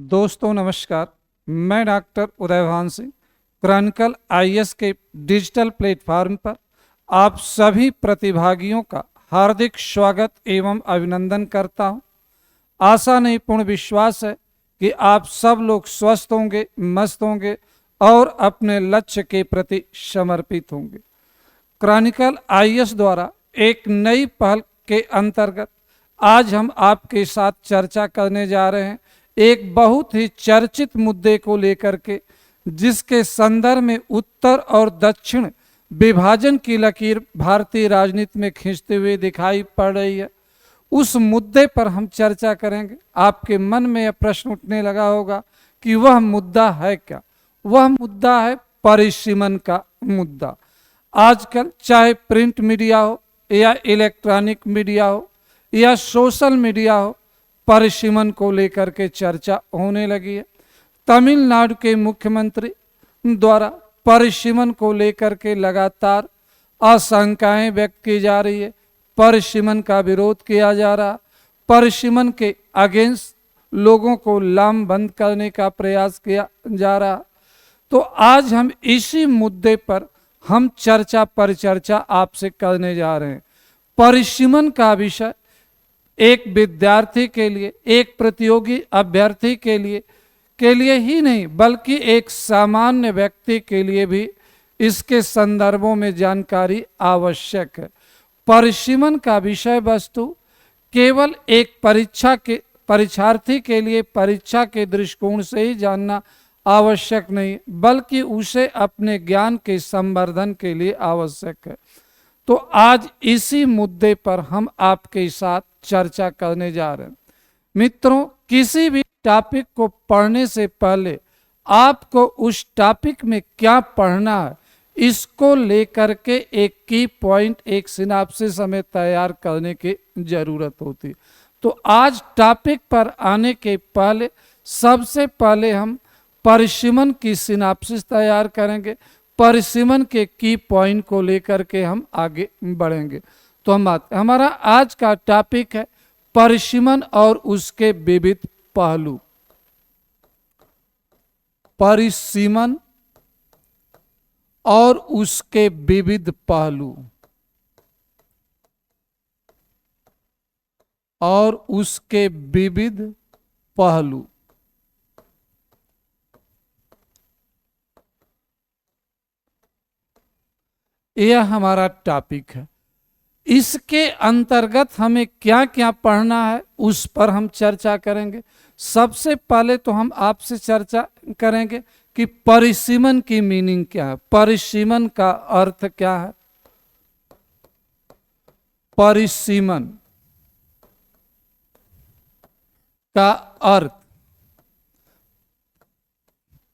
दोस्तों नमस्कार। मैं doctor Udaybhan Singh Chronicle IAS के डिजिटल प्लेटफॉर्म पर आप सभी प्रतिभागियों का हार्दिक स्वागत एवं अभिनंदन करता हूं। आशा नहीं पूर्ण विश्वास है कि आप सब लोग स्वस्थ होंगे, मस्त होंगे और अपने लक्ष्य के प्रति समर्पित होंगे। क्रॉनिकल आईएएस द्वारा एक नई पहल के अंतर्गत आज हम आपके साथ चर्चा करने जा रहे हैं एक बहुत ही चर्चित मुद्दे को लेकर के, जिसके संदर्भ में उत्तर और दक्षिण विभाजन की लकीर भारतीय राजनीति में खींचते हुए दिखाई पड़ रही है। उस मुद्दे पर हम चर्चा करेंगे। आपके मन में यह प्रश्न उठने लगा होगा कि वह मुद्दा है क्या? वह मुद्दा है परिसीमन का मुद्दा। आजकल चाहे प्रिंट मीडिया हो या इलेक्ट्रॉनिक मीडिया हो या सोशल मीडिया हो, परिसीमन को लेकर के चर्चा होने लगी है। तमिलनाडु के मुख्यमंत्री द्वारा परिसीमन को लेकर के लगातार आशंकाएं व्यक्त की जा रही है। परिसीमन का विरोध किया जा रहा, परिसीमन के अगेंस्ट लोगों को लामबंद करने का प्रयास किया जा रहा। तो आज हम इसी मुद्दे पर हम चर्चा परिचर्चा आपसे करने जा रहे हैं। परिसीमन का विषय एक विद्यार्थी के लिए, एक प्रतियोगी अभ्यर्थी के लिए ही नहीं, बल्कि एक सामान्य व्यक्ति के लिए भी इसके संदर्भों में जानकारी आवश्यक है। परिसीमन का विषय वस्तु केवल एक परीक्षार्थी के लिए परीक्षा के दृष्टिकोण से ही जानना आवश्यक नहीं, बल्कि उसे अपने ज्ञान के संवर्धन के लिए आवश्यक है। तो आज इसी मुद्दे पर हम आपके साथ चर्चा करने जा रहे हैं। मित्रों, किसी भी टॉपिक को पढ़ने से पहले आपको उस टॉपिक में क्या पढ़ना है, इसको लेकर के एक की पॉइंट, एक सिनॉप्सिस हमें तैयार करने की जरूरत होती। तो आज टॉपिक पर आने के पहले सबसे पहले हम परिसीमन की सिनॉप्सिस तैयार करेंगे। परिसीमन के की पॉइंट को लेकर के हम आगे बढ़ेंगे। तो हमारा आज का टॉपिक है परिसीमन और उसके विविध पहलू। परिसीमन और उसके विविध पहलू और उसके विविध पहलू यह हमारा टॉपिक है। इसके अंतर्गत हमें क्या क्या पढ़ना है उस पर हम चर्चा करेंगे। सबसे पहले तो हम आपसे चर्चा करेंगे कि परिसीमन की मीनिंग क्या है, परिसीमन का अर्थ क्या है। परिसीमन का अर्थ,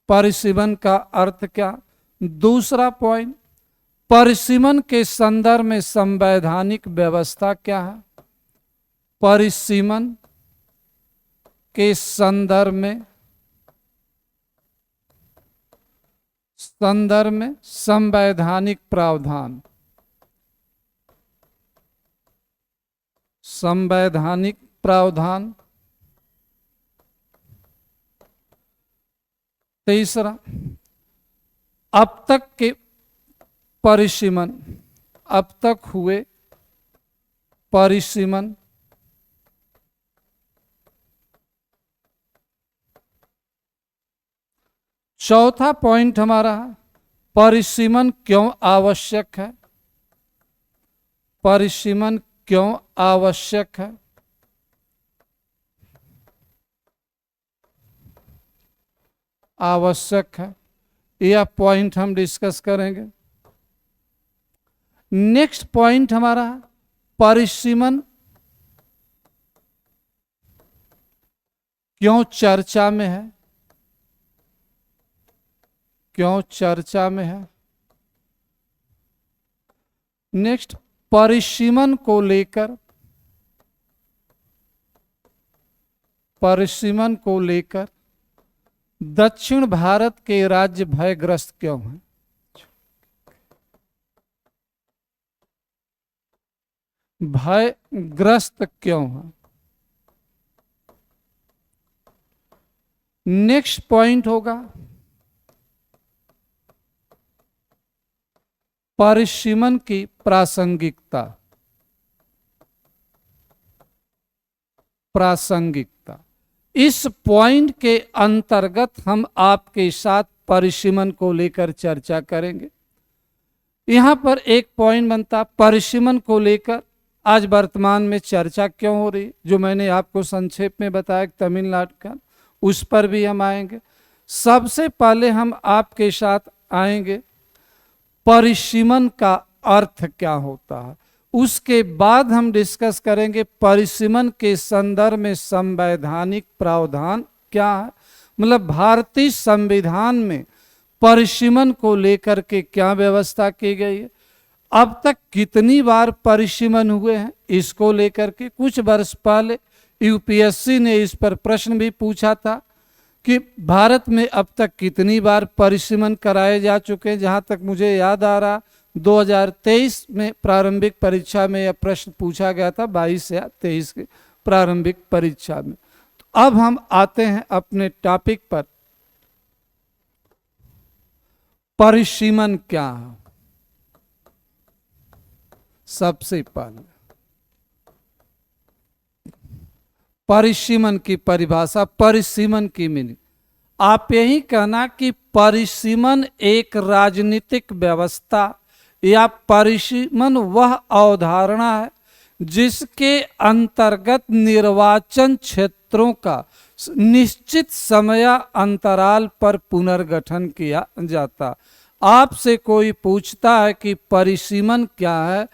परिसीमन का अर्थ क्या। दूसरा पॉइंट, परिसीमन के संदर्भ में संवैधानिक व्यवस्था क्या है। परिसीमन के संदर्भ में संवैधानिक प्रावधान, संवैधानिक प्रावधान। तीसरा, अब तक के परिसीमन, अब तक हुए परिसीमन। चौथा पॉइंट हमारा है परिसीमन क्यों आवश्यक है। परिसीमन क्यों आवश्यक है। आवश्यक है, यह पॉइंट हम डिस्कस करेंगे। नेक्स्ट पॉइंट हमारा परिसीमन क्यों चर्चा में है, क्यों चर्चा में है। नेक्स्ट, परिसीमन को लेकर, परिसीमन को लेकर दक्षिण भारत के राज्य भयग्रस्त क्यों हैं। भयग्रस्त क्यों है। नेक्स्ट पॉइंट होगा परिसीमन की प्रासंगिकता। प्रासंगिकता, इस पॉइंट के अंतर्गत हम आपके साथ परिसीमन को लेकर चर्चा करेंगे। यहां पर एक पॉइंट बनता, परिसीमन को लेकर आज वर्तमान में चर्चा क्यों हो रही, जो मैंने आपको संक्षेप में बताया तमिलनाडु का, उस पर भी हम आएंगे। सबसे पहले हम आपके साथ आएंगे परिसीमन का अर्थ क्या होता है, उसके बाद हम डिस्कस करेंगे परिसीमन के संदर्भ में संवैधानिक प्रावधान क्या है, मतलब भारतीय संविधान में परिसीमन को लेकर के क्या व्यवस्था की गई है, अब तक कितनी बार परिसीमन हुए हैं, इसको लेकर के कुछ वर्ष पहले यूपीएससी ने इस पर प्रश्न भी पूछा था कि भारत में अब तक कितनी बार परिसीमन कराए जा चुके हैं। जहां तक मुझे याद आ रहा 2023 में प्रारंभिक परीक्षा में यह प्रश्न पूछा गया था, 22 या 23 के प्रारंभिक परीक्षा में। तो अब हम आते हैं अपने टॉपिक पर, परिसीमन क्या है। सबसे पहले परिसीमन की परिभाषा, परिसीमन की मीनिंग, आप यही कहना कि परिसीमन एक राजनीतिक व्यवस्था या परिसीमन वह अवधारणा है जिसके अंतर्गत निर्वाचन क्षेत्रों का निश्चित समय अंतराल पर पुनर्गठन किया जाता। आपसे कोई पूछता है कि परिसीमन क्या है,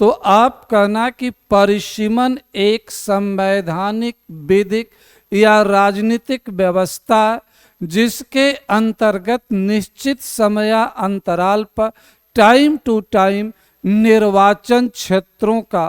तो आप कहना कि परिसीमन एक संवैधानिक, विधिक या राजनीतिक व्यवस्था जिसके अंतर्गत निश्चित समय अंतराल पर टाइम टू टाइम निर्वाचन क्षेत्रों का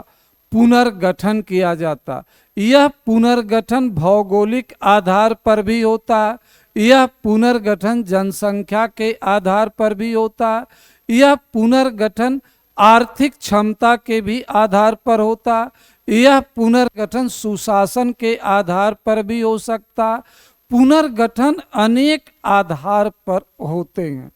पुनर्गठन किया जाता। यह पुनर्गठन भौगोलिक आधार पर भी होता है, यह पुनर्गठन जनसंख्या के आधार पर भी होता है, यह पुनर्गठन आर्थिक क्षमता के भी आधार पर होता है, यह पुनर्गठन सुशासन के आधार पर भी हो सकता है। पुनर्गठन अनेक आधार पर होते हैं।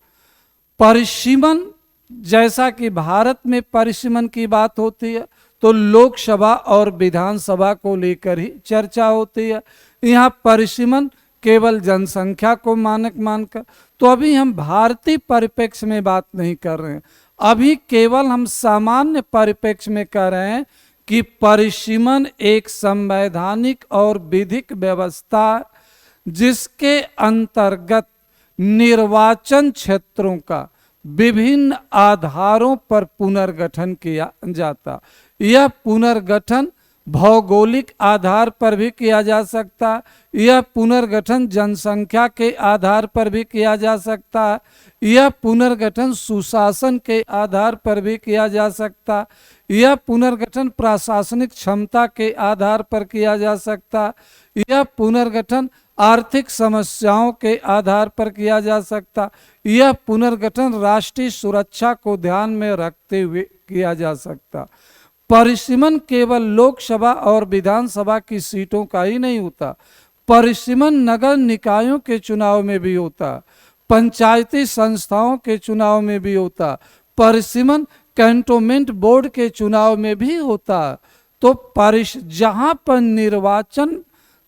परिसीमन, जैसा कि भारत में परिसीमन की बात होती है तो लोकसभा और विधानसभा को लेकर ही चर्चा होती है। यहाँ परिसीमन केवल जनसंख्या को मानक मानकर, तो अभी हम भारतीय परिप्रेक्ष्य में बात नहीं कर रहे हैं, अभी केवल हम सामान्य परिप्रेक्ष्य में कह रहे हैं कि परिसीमन एक संवैधानिक और विधिक व्यवस्था जिसके अंतर्गत निर्वाचन क्षेत्रों का विभिन्न आधारों पर पुनर्गठन किया जाता। यह पुनर्गठन भौगोलिक आधार पर भी किया जा सकता है, यह पुनर्गठन जनसंख्या के आधार पर भी किया जा सकता है, यह पुनर्गठन सुशासन के आधार पर भी किया जा सकता है, यह पुनर्गठन प्रशासनिक क्षमता के आधार पर किया जा सकता है, यह पुनर्गठन आर्थिक समस्याओं के आधार पर किया जा सकता, यह पुनर्गठन राष्ट्रीय सुरक्षा को ध्यान में रखते हुए किया जा सकता। परिसीमन केवल लोकसभा और विधानसभा की सीटों का ही नहीं होता, परिसीमन नगर निकायों के चुनाव में भी होता, पंचायती संस्थाओं के चुनाव में भी होता, परिसीमन कैंटोनमेंट बोर्ड के चुनाव में भी होता। तो जहां पर निर्वाचन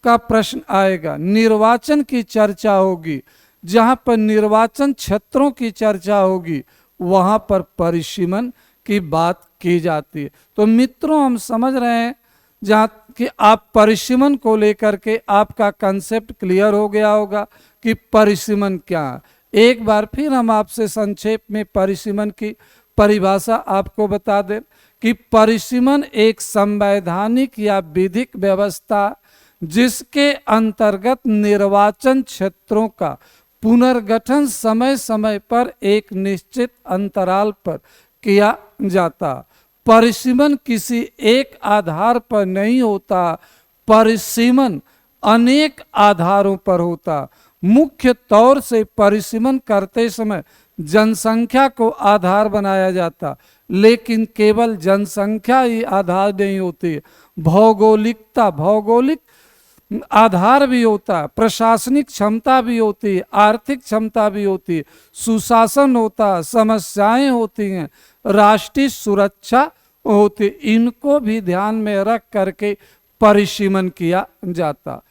का प्रश्न आएगा, निर्वाचन की चर्चा होगी, जहां पर निर्वाचन क्षेत्रों की चर्चा होगी, वहां पर परिसीमन की बात की जाती है। तो मित्रों, हम समझ रहे हैं जहाँ कि आप परिसीमन को लेकर के आपका कंसेप्ट क्लियर हो गया होगा कि परिसीमन क्या है। एक बार फिर हम आपसे संक्षेप में परिसीमन की परिभाषा आपको बता दें कि परिसीमन एक संवैधानिक या विधिक व्यवस्था जिसके अंतर्गत निर्वाचन क्षेत्रों का पुनर्गठन समय समय पर एक निश्चित अंतराल पर किया जाता। परिसीमन किसी एक आधार पर नहीं होता, परिसीमन अनेक आधारों पर होता। मुख्य तौर से परिसीमन करते समय जनसंख्या को आधार बनाया जाता, लेकिन केवल जनसंख्या ही आधार नहीं होती, भौगोलिकता, भौगोलिक आधार भी होता है, प्रशासनिक क्षमता भी होती है, आर्थिक क्षमता भी होती है, सुशासन होता है, समस्याएं होती हैं, राष्ट्रीय सुरक्षा होती, इनको भी ध्यान में रख करके परिसीमन किया जाता।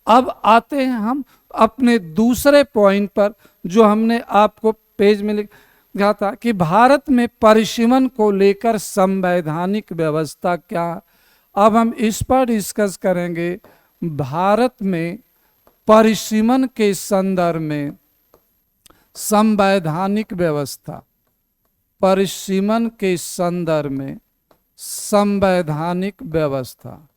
अब आते हैं हम अपने दूसरे पॉइंट पर, जो हमने आपको पेज में लिखा था कि भारत में परिसीमन को लेकर संवैधानिक व्यवस्था क्या है। अब हम इस पर डिस्कस करेंगे। भारत में परिसीमन के संदर्भ में संवैधानिक व्यवस्था, परिसीमन के संदर्भ में संवैधानिक व्यवस्था,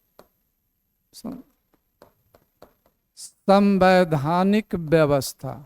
संवैधानिक व्यवस्था।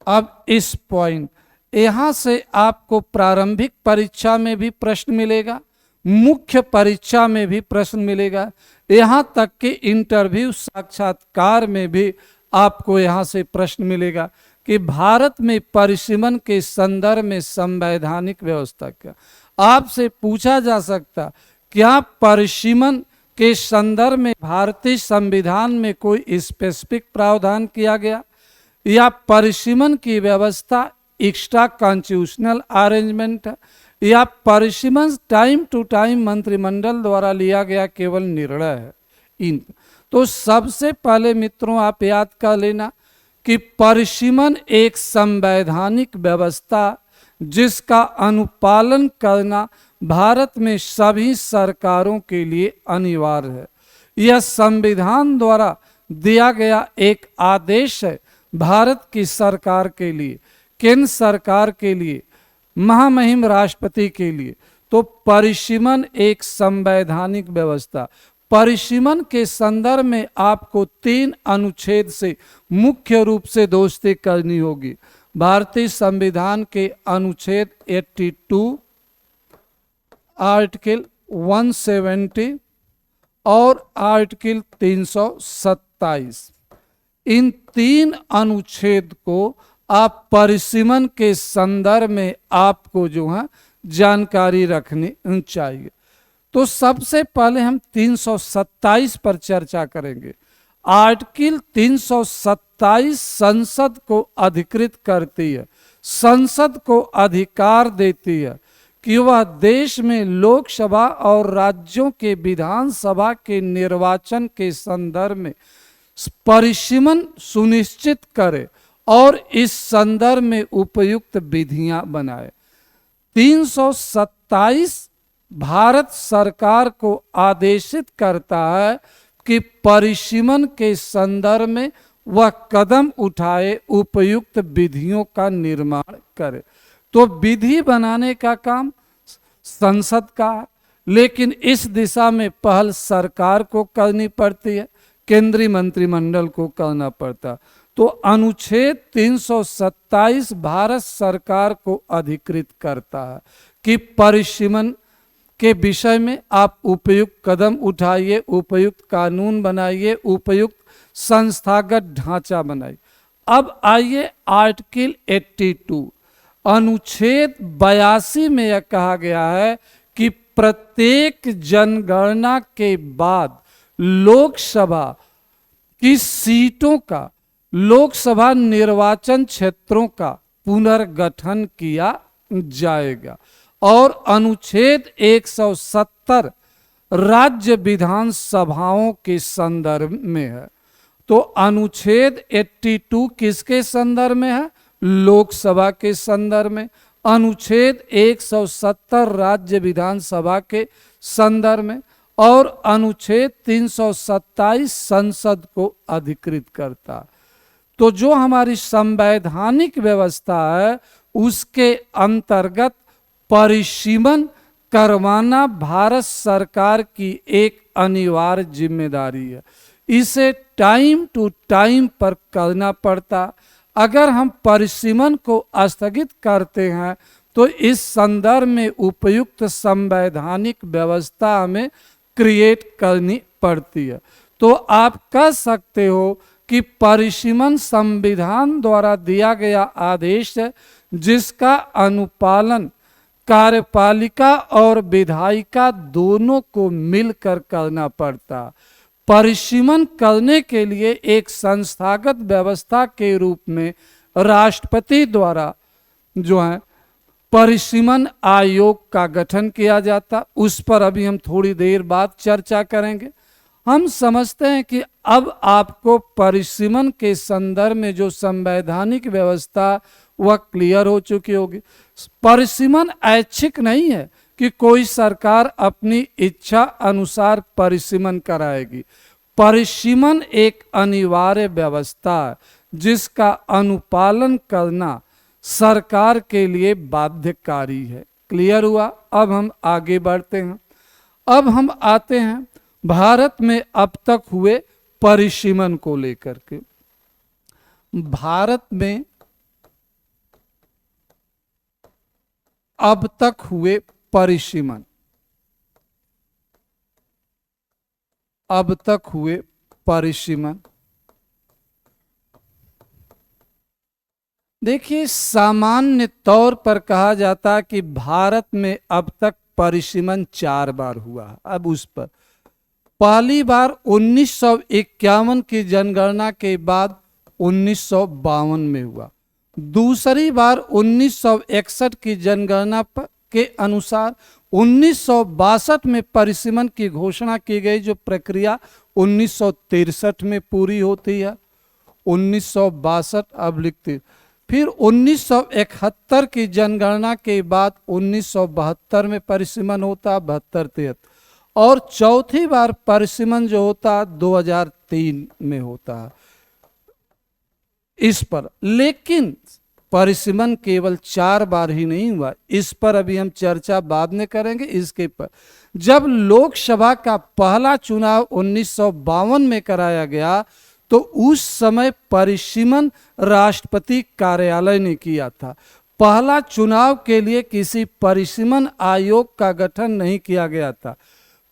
अब इस पॉइंट, यहां से आपको प्रारंभिक परीक्षा में भी प्रश्न मिलेगा, मुख्य परीक्षा में भी प्रश्न मिलेगा, यहां तक कि इंटरव्यू साक्षात्कार में भी आपको यहां से प्रश्न मिलेगा कि भारत में परिसीमन के संदर्भ में संवैधानिक व्यवस्था क्या। आपसे पूछा जा सकता, क्या परिसीमन के संदर्भ में भारतीय संविधान में कोई स्पेसिफिक प्रावधान किया गया, या परिसीमन की व्यवस्था एक्स्ट्रा कॉन्स्टिट्यूशनल अरेंजमेंट है, या परिसीमन टाइम टू टाइम मंत्रिमंडल द्वारा लिया गया केवल निर्णय है। इन तो सबसे पहले मित्रों आप याद कर लेना कि परिसीमन एक संवैधानिक व्यवस्था जिसका अनुपालन करना भारत में सभी सरकारों के लिए अनिवार्य है। यह संविधान द्वारा दिया गया एक आदेश है भारत की सरकार के लिए, केंद्र सरकार के लिए, महामहिम राष्ट्रपति के लिए। तो परिसीमन एक संवैधानिक व्यवस्था। परिसीमन के संदर्भ में आपको 3 अनुच्छेद से मुख्य रूप से दोस्ती करनी होगी। भारतीय संविधान के अनुच्छेद 82, आर्टिकल 170 और आर्टिकल 327, इन 3 अनुच्छेद को आप परिसीमन के संदर्भ में आपको जो है जानकारी रखनी चाहिए। तो सबसे पहले हम 327 पर चर्चा करेंगे। आर्टिकल 327 संसद को अधिकृत करती है, संसद को अधिकार देती है कि वह देश में लोकसभा और राज्यों के विधानसभा के निर्वाचन के संदर्भ में परिसीमन सुनिश्चित करे और इस संदर्भ में उपयुक्त विधियां बनाए। 327 भारत सरकार को आदेशित करता है कि परिसीमन के संदर्भ में वह कदम उठाए, उपयुक्त विधियों का निर्माण करे। तो विधि बनाने का काम संसद का है, लेकिन इस दिशा में पहल सरकार को करनी पड़ती है, केंद्रीय मंत्रिमंडल को करना पड़ता। तो अनुच्छेद 327 भारत सरकार को अधिकृत करता है कि परिसीमन के विषय में आप उपयुक्त कदम उठाइए, उपयुक्त कानून बनाइए, उपयुक्त संस्थागत ढांचा बनाइए। अब आइए आर्टिकल 82, अनुच्छेद 82 में यह कहा गया है कि प्रत्येक जनगणना के बाद लोकसभा की सीटों का, लोकसभा निर्वाचन क्षेत्रों का पुनर्गठन किया जाएगा। और अनुच्छेद 170 राज्य विधानसभाओं के संदर्भ में है। तो अनुच्छेद 82 किसके संदर्भ में है? लोकसभा के संदर्भ में। अनुच्छेद 170 राज्य विधानसभा के संदर्भ में, और अनुच्छेद 327 संसद को अधिकृत करता। तो जो हमारी संवैधानिक व्यवस्था है उसके अंतर्गत परिसीमन करवाना भारत सरकार की एक अनिवार्य जिम्मेदारी है। इसे टाइम टू टाइम पर करना पड़ता। अगर हम परिसीमन को स्थगित करते हैं तो इस संदर्भ में उपयुक्त संवैधानिक व्यवस्था हमें क्रिएट करनी पड़ती है। तो आप कह सकते हो कि परिसीमन संविधान द्वारा दिया गया आदेश है जिसका अनुपालन कार्यपालिका और विधायिका दोनों को मिलकर करना पड़ता। परिसीमन करने के लिए एक संस्थागत व्यवस्था के रूप में राष्ट्रपति द्वारा जो है परिसीमन आयोग का गठन किया जाता। उस पर अभी हम थोड़ी देर बाद चर्चा करेंगे। हम समझते हैं कि अब आपको परिसीमन के संदर्भ में जो संवैधानिक व्यवस्था वह क्लियर हो चुकी होगी। परिसीमन ऐच्छिक नहीं है कि कोई सरकार अपनी इच्छा अनुसार परिसीमन कराएगी। परिसीमन एक अनिवार्य व्यवस्था है जिसका अनुपालन करना सरकार के लिए बाध्यकारी है। क्लियर हुआ? अब हम आगे बढ़ते हैं। अब हम आते हैं भारत में अब तक हुए परिसीमन को लेकर के। भारत में अब तक हुए परिसीमन, अब तक हुए परिसीमन। देखिए, सामान्य तौर पर कहा जाता है कि भारत में अब तक परिसीमन 4 बार हुआ। अब उस पर पहली बार 1951 की जनगणना के बाद 1952 में हुआ। दूसरी बार 1961 की जनगणना के अनुसार 1962 में परिसीमन की घोषणा की गई, जो प्रक्रिया 1963 में पूरी होती है। 1962 अब लिखते। फिर 1971 की जनगणना के बाद 1972 में परिसीमन होता, 72-73। और चौथी बार परिसीमन जो होता 2003 में होता है इस पर। लेकिन परिसीमन केवल 4 बार ही नहीं हुआ, इस पर अभी हम चर्चा बाद में करेंगे। इसके पर जब लोकसभा का पहला चुनाव 1952 में कराया गया तो उस समय परिसीमन राष्ट्रपति कार्यालय ने किया था। पहला चुनाव के लिए किसी परिसीमन आयोग का गठन नहीं किया गया था।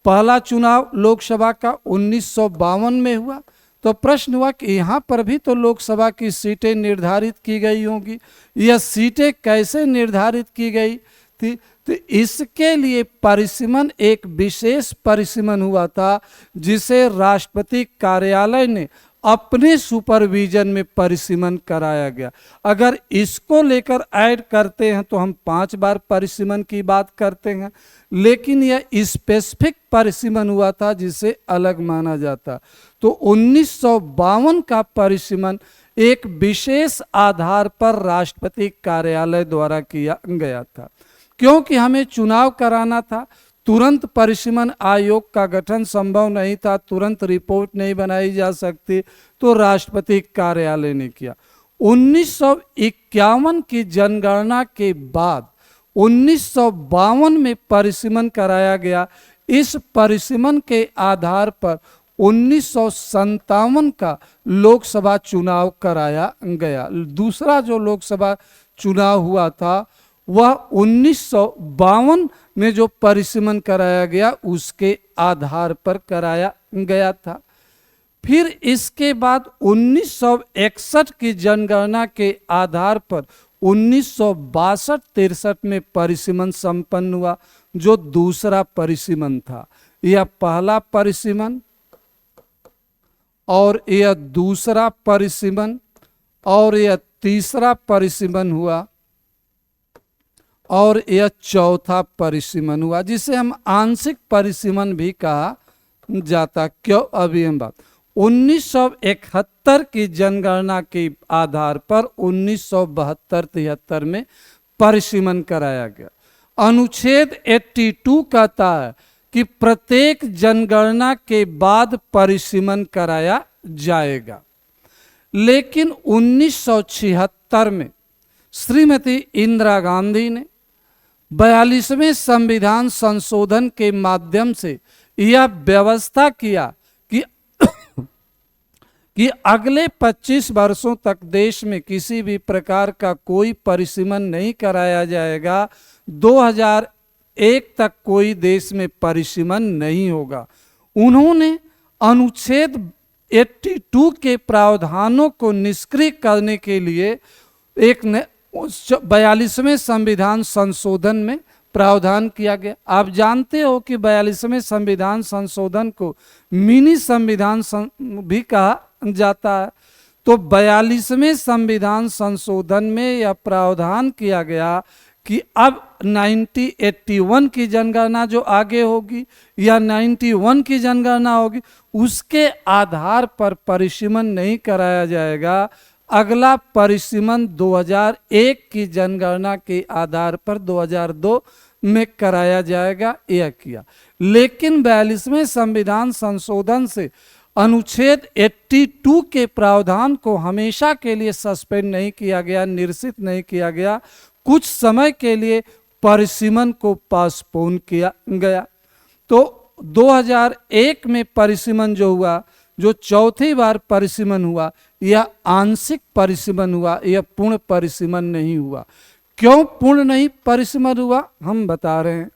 पहला चुनाव लोकसभा का 1952 में हुआ। तो प्रश्न हुआ कि यहाँ पर भी तो लोकसभा की सीटें निर्धारित की गई होंगी, यह सीटें कैसे निर्धारित की गई थी? तो इसके लिए परिसीमन एक विशेष परिसीमन हुआ था जिसे राष्ट्रपति कार्यालय ने अपने सुपरविजन में परिसीमन कराया गया। अगर इसको लेकर ऐड करते हैं तो हम 5 बार परिसीमन की बात करते हैं, लेकिन यह स्पेसिफिक परिसीमन हुआ था जिसे अलग माना जाता। तो 1952 का परिसीमन एक विशेष आधार पर राष्ट्रपति कार्यालय द्वारा किया गया था। क्योंकि हमें चुनाव कराना था, तुरंत परिसीमन आयोग का गठन संभव नहीं था, तुरंत रिपोर्ट नहीं बनाई जा सकती, तो राष्ट्रपति कार्यालय ने किया। 1951 की जनगणना के बाद 1952 में परिसीमन कराया गया। इस परिसीमन के आधार पर 1957 का लोकसभा चुनाव कराया गया। दूसरा जो लोकसभा चुनाव हुआ था वह 1952 में जो परिसीमन कराया गया उसके आधार पर कराया गया था। फिर इसके बाद 1961 की जनगणना के आधार पर 1962-63 में परिसीमन संपन्न हुआ, जो दूसरा परिसीमन था। यह पहला परिसीमन और यह दूसरा परिसीमन और यह तीसरा परिसीमन हुआ और यह चौथा परिसीमन हुआ, जिसे हम आंशिक परिसीमन भी कहा जाता। क्यों? अभी हम बात 1971 की जनगणना के आधार पर 1972-73 में परिसीमन कराया गया। अनुच्छेद 82 कहता है कि प्रत्येक जनगणना के बाद परिसीमन कराया जाएगा। लेकिन 1976 में श्रीमती इंदिरा गांधी ने 42वें संविधान संशोधन के माध्यम से यह व्यवस्था किया कि अगले 25 वर्षों तक देश में किसी भी प्रकार का कोई परिसीमन नहीं कराया जाएगा। 2001 तक कोई देश में परिसीमन नहीं होगा। उन्होंने अनुच्छेद 82 के प्रावधानों को निष्क्रिय करने के लिए एक 42वें संविधान संशोधन में प्रावधान किया गया। आप जानते हो कि 42वें संविधान संशोधन को मिनी संविधान भी कहा जाता है। तो 42वें संविधान संशोधन में यह प्रावधान किया गया कि अब 1981 की जनगणना जो आगे होगी या 91 की जनगणना होगी, उसके आधार पर परिसीमन नहीं कराया जाएगा। अगला परिसीमन 2001 की जनगणना के आधार पर 2002 में कराया जाएगा, यह किया। लेकिन 42वें संविधान संशोधन से अनुच्छेद 82 के प्रावधान को हमेशा के लिए सस्पेंड नहीं किया गया, निरसित नहीं किया गया, कुछ समय के लिए परिसीमन को पोस्टपोन किया गया। तो 2001 में परिसीमन जो हुआ, जो चौथी बार परिसीमन हुआ, यह आंशिक परिसीमन हुआ, यह पूर्ण परिसीमन नहीं हुआ। क्यों पूर्ण नहीं परिसीमन हुआ, हम बता रहे हैं।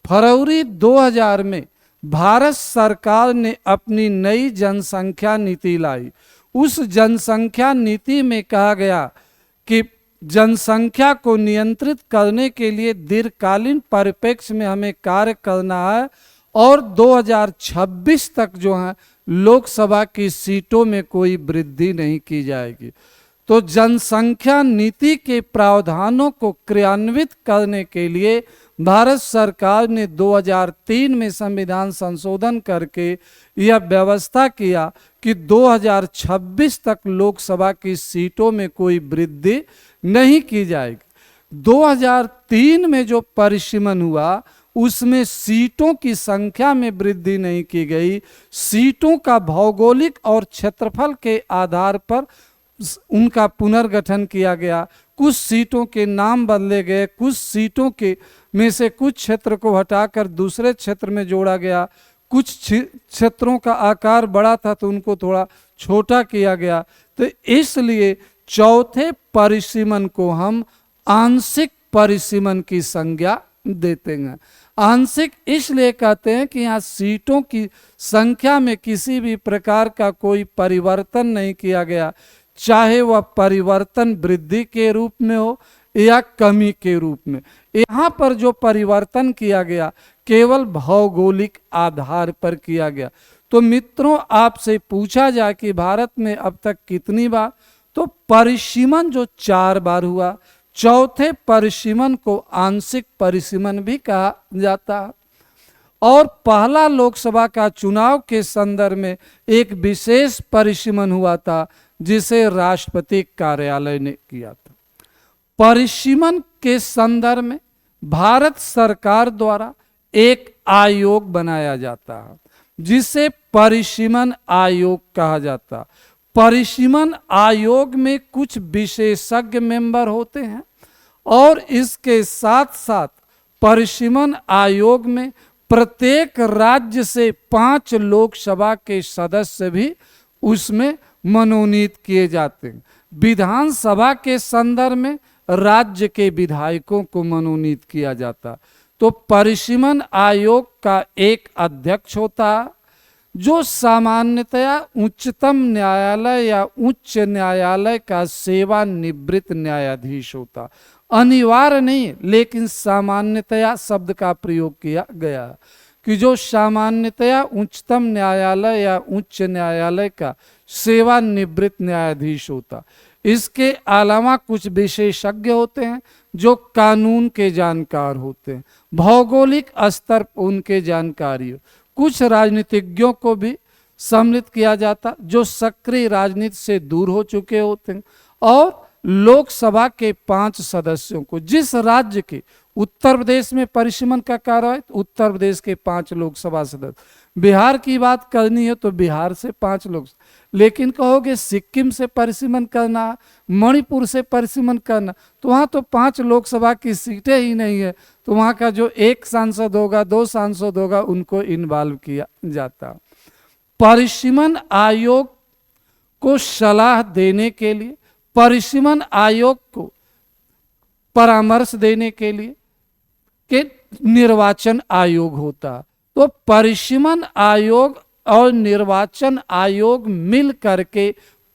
फरवरी 2000 में भारत सरकार ने अपनी नई जनसंख्या नीति लाई। उस जनसंख्या नीति में कहा गया कि जनसंख्या को नियंत्रित करने के लिए दीर्घकालीन परिप्रेक्ष्य में हमें कार्य करना है और 2026 तक जो है लोकसभा की सीटों में कोई वृद्धि नहीं की जाएगी। तो जनसंख्या नीति के प्रावधानों को क्रियान्वित करने के लिए भारत सरकार ने 2003 में संविधान संशोधन करके यह व्यवस्था किया कि 2026 तक लोकसभा की सीटों में कोई वृद्धि नहीं की जाएगी। 2003 में जो परिसीमन हुआ उसमें सीटों की संख्या में वृद्धि नहीं की गई, सीटों का भौगोलिक और क्षेत्रफल के आधार पर उनका पुनर्गठन किया गया। कुछ सीटों के नाम बदले गए, कुछ सीटों के में से कुछ क्षेत्र को हटाकर दूसरे क्षेत्र में जोड़ा गया, कुछ क्षेत्रों का आकार बड़ा था तो उनको थोड़ा छोटा किया गया। तो इसलिए चौथे परिसीमन को हम आंशिक परिसीमन की संज्ञा देते हैं। आंशिक इसलिए कहते हैं कि यहाँ सीटों की संख्या में किसी भी प्रकार का कोई परिवर्तन नहीं किया गया, चाहे वह परिवर्तन वृद्धि के रूप में हो या कमी के रूप में। यहाँ पर जो परिवर्तन किया गया केवल भौगोलिक आधार पर किया गया। तो मित्रों, आपसे पूछा जाए कि भारत में अब तक कितनी बार, तो परिसीमन जो 4 बार हुआ। चौथे परिसीमन को आंशिक परिसीमन भी कहा जाता है। और पहला लोकसभा का चुनाव के संदर्भ में एक विशेष परिसीमन हुआ था जिसे राष्ट्रपति कार्यालय ने किया था। परिसीमन के संदर्भ में भारत सरकार द्वारा एक आयोग बनाया जाता है जिसे परिसीमन आयोग कहा जाता। परिसीमन आयोग में कुछ विशेषज्ञ मेंबर होते हैं और इसके साथ साथ परिसीमन आयोग में प्रत्येक राज्य से 5 लोकसभा के सदस्य भी उसमें मनोनीत किए जाते हैं। विधानसभा के संदर्भ में राज्य के विधायकों को मनोनीत किया जाता। तो परिसीमन आयोग का एक अध्यक्ष होता है जो सामान्यतया उच्चतम न्यायालय या उच्च न्यायालय का सेवानिवृत्त न्यायाधीश होता। अनिवार्य नहीं, लेकिन सामान्यतया शब्द का प्रयोग किया गया कि जो सामान्यतया उच्चतम न्यायालय या उच्च न्यायालय का सेवानिवृत्त न्यायाधीश होता। इसके अलावा कुछ विशेषज्ञ होते हैं जो कानून के जानकार होते हैं, भौगोलिक स्तर पर उनके जानकारी। कुछ राजनीतिज्ञों को भी सम्मिलित किया जाता जो सक्रिय राजनीति से दूर हो चुके होते हैं। और लोकसभा के 5 सदस्यों को, जिस राज्य के, उत्तर प्रदेश में परिसीमन का कार्य, उत्तर प्रदेश के 5 लोकसभा सदस्य। बिहार की बात करनी है तो बिहार से 5 लोग, लेकिन कहोगे सिक्किम से परिसीमन करना, मणिपुर से परिसीमन करना, तो वहाँ तो 5 लोकसभा की सीटें ही नहीं है, तो वहाँ का जो 1 सांसद होगा, 2 सांसद होगा, उनको इन्वॉल्व किया जाता। परिसीमन आयोग को सलाह देने के लिए, परिसीमन आयोग को परामर्श देने के लिए कि निर्वाचन आयोग होता। तो परिसीमन आयोग और निर्वाचन आयोग मिल करके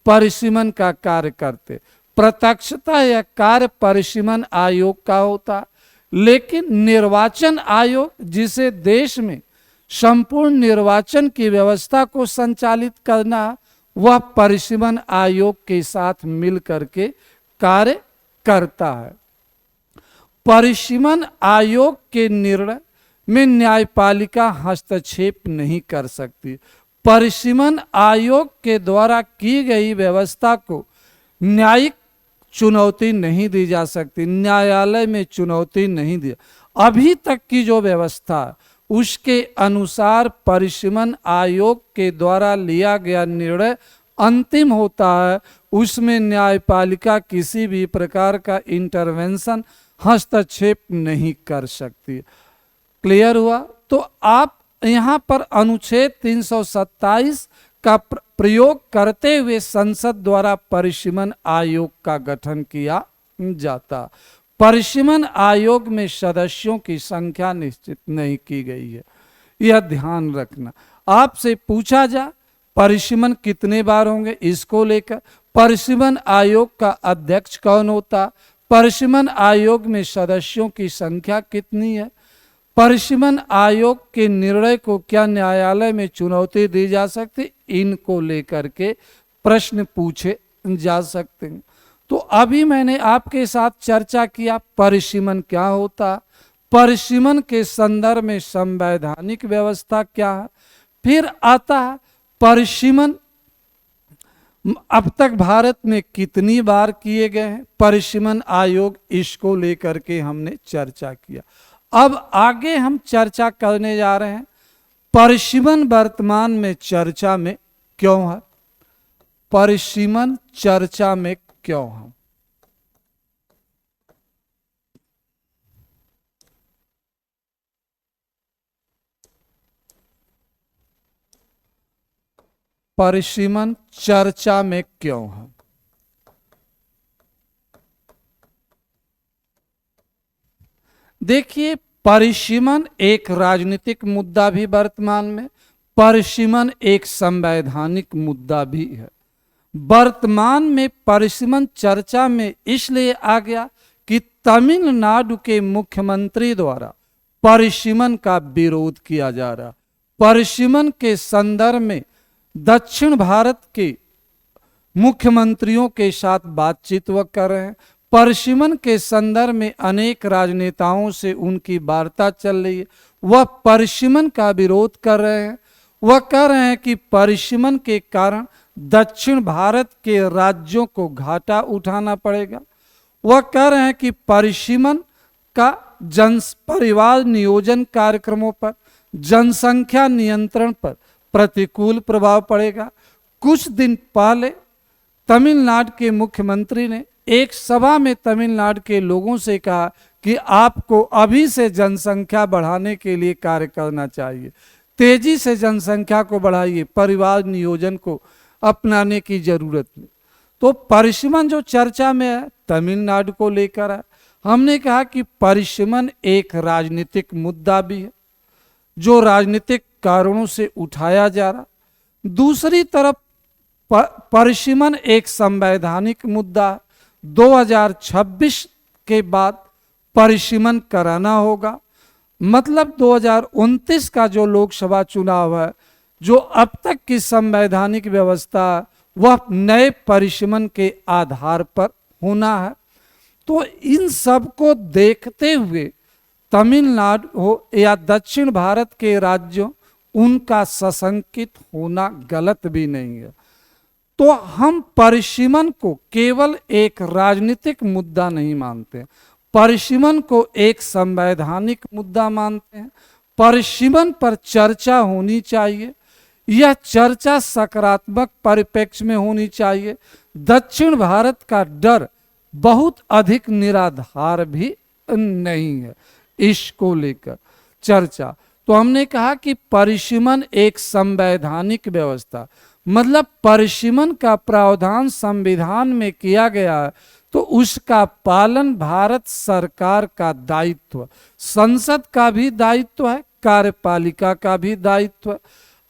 परिसीमन का कार्य करते। प्रत्यक्षतः यह कार्य परिसीमन आयोग का होता, लेकिन निर्वाचन आयोग, जिसे देश में संपूर्ण निर्वाचन की व्यवस्था को संचालित करना है, वह परिसीमन आयोग के साथ मिलकर के कार्य करता है। परिसीमन आयोग के निर्णय में न्यायपालिका हस्तक्षेप नहीं कर सकती। परिसीमन आयोग के द्वारा की गई व्यवस्था को न्यायिक चुनौती नहीं दी जा सकती, न्यायालय में चुनौती नहीं दी। अभी तक की जो व्यवस्था उसके अनुसार परिसीमन आयोग के द्वारा लिया गया निर्णय अंतिम होता है, उसमें न्यायपालिका किसी भी प्रकार का इंटरवेंशन, हस्तक्षेप नहीं कर सकती। क्लियर हुआ? तो आप यहाँ पर अनुच्छेद 327 का प्रयोग करते हुए संसद द्वारा परिसीमन आयोग का गठन किया जाता। परिसीमन आयोग में सदस्यों की संख्या निश्चित नहीं की गई है, यह ध्यान रखना। आपसे पूछा जा परिसीमन कितने बार होंगे, इसको लेकर परिसीमन आयोग का अध्यक्ष कौन होता, परिसीमन आयोग में सदस्यों की संख्या कितनी है, परिसीमन आयोग के निर्णय को क्या न्यायालय में चुनौती दी जा सकती, इनको लेकर के प्रश्न पूछे जा सकते हैं। तो अभी मैंने आपके साथ चर्चा किया परिसीमन क्या होता, परिसीमन के संदर्भ में संवैधानिक व्यवस्था क्या है, फिर आता है परिसीमन अब तक भारत में कितनी बार किए गए हैं, परिसीमन आयोग, इसको लेकर के हमने चर्चा किया। अब आगे हम चर्चा करने जा रहे हैं परिसीमन वर्तमान में चर्चा में क्यों है, परिसीमन चर्चा में क्यों है। परिसीमन चर्चा में क्यों है? देखिए, परिसीमन एक राजनीतिक मुद्दा भी वर्तमान में, परिसीमन एक संवैधानिक मुद्दा भी है। वर्तमान में परिसीमन चर्चा में इसलिए आ गया कि तमिलनाडु के मुख्यमंत्री द्वारा परिसीमन का विरोध किया जा रहा। परिसीमन के संदर्भ में दक्षिण भारत के मुख्यमंत्रियों के साथ बातचीत वह कर रहे हैं। परिसीमन के संदर्भ में अनेक राजनेताओं से उनकी वार्ता चल रही है, वह परिसीमन का विरोध कर रहे हैं। वह कह रहे हैं कि परिसीमन के कारण दक्षिण भारत के राज्यों को घाटा उठाना पड़ेगा। वह कह रहे हैं कि परिसीमन का परिवार नियोजन कार्यक्रमों पर, जनसंख्या नियंत्रण पर प्रतिकूल प्रभाव पड़ेगा। कुछ दिन पहले तमिलनाडु के मुख्यमंत्री ने एक सभा में तमिलनाडु के लोगों से कहा कि आपको अभी से जनसंख्या बढ़ाने के लिए कार्य करना चाहिए, तेजी से जनसंख्या को बढ़ाइए, परिवार नियोजन को अपनाने की जरूरत है। तो परिसीमन जो चर्चा में है तमिलनाडु को लेकर है। हमने कहा कि परिसीमन एक राजनीतिक मुद्दा भी है जो राजनीतिक कारणों से उठाया जा रहा। दूसरी तरफ परिसीमन एक संवैधानिक मुद्दा। 2026 के बाद परिसीमन कराना होगा, मतलब 2029 का जो लोकसभा चुनाव है, जो अब तक की संवैधानिक व्यवस्था वह नए परिसीमन के आधार पर होना है। तो इन सब को देखते हुए तमिलनाडु हो या दक्षिण भारत के राज्यों, उनका सशंकित होना गलत भी नहीं है। तो हम परिसीमन को केवल एक राजनीतिक मुद्दा नहीं मानते, परिसीमन को एक संवैधानिक मुद्दा मानते हैं। परिसीमन पर चर्चा होनी चाहिए, यह चर्चा सकारात्मक परिप्रेक्ष्य में होनी चाहिए। दक्षिण भारत का डर बहुत अधिक निराधार भी नहीं है, इसको लेकर चर्चा। तो हमने कहा कि परिसीमन एक संवैधानिक व्यवस्था, मतलब परिसीमन का प्रावधान संविधान में किया गया है, तो उसका पालन भारत सरकार का दायित्व, संसद का भी दायित्व है, कार्यपालिका का भी दायित्व है।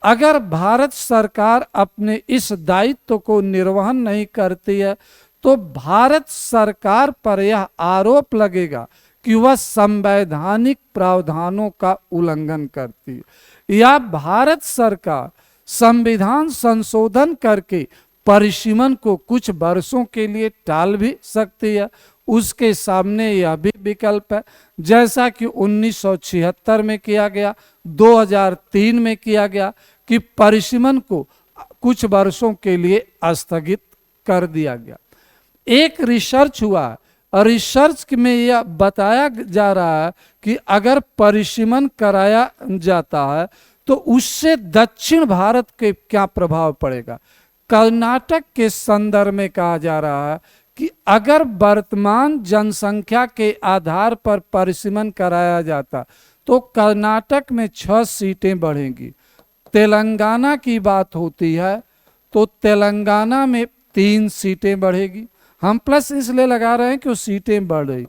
अगर भारत सरकार अपने इस दायित्व को निर्वहन नहीं करती है तो भारत सरकार पर यह आरोप लगेगा कि वह संवैधानिक प्रावधानों का उल्लंघन करती है, या भारत सरकार संविधान संशोधन करके परिसीमन को कुछ वर्षों के लिए टाल भी सकती है। उसके सामने यह भी विकल्प है, जैसा कि 1976 में किया गया, 2003 में किया गया, कि परिसीमन को कुछ वर्षों के लिए स्थगित कर दिया गया। एक रिसर्च हुआ और रिसर्च में यह बताया जा रहा है कि अगर परिसीमन कराया जाता है तो उससे दक्षिण भारत के क्या प्रभाव पड़ेगा। कर्नाटक के संदर्भ में कहा जा रहा है कि अगर वर्तमान जनसंख्या के आधार पर परिसीमन कराया जाता तो कर्नाटक में 6 सीटें बढ़ेंगी। तेलंगाना की बात होती है तो तेलंगाना में 3 सीटें बढ़ेगी। हम प्लस इसलिए लगा रहे हैं कि वो सीटें बढ़ रही।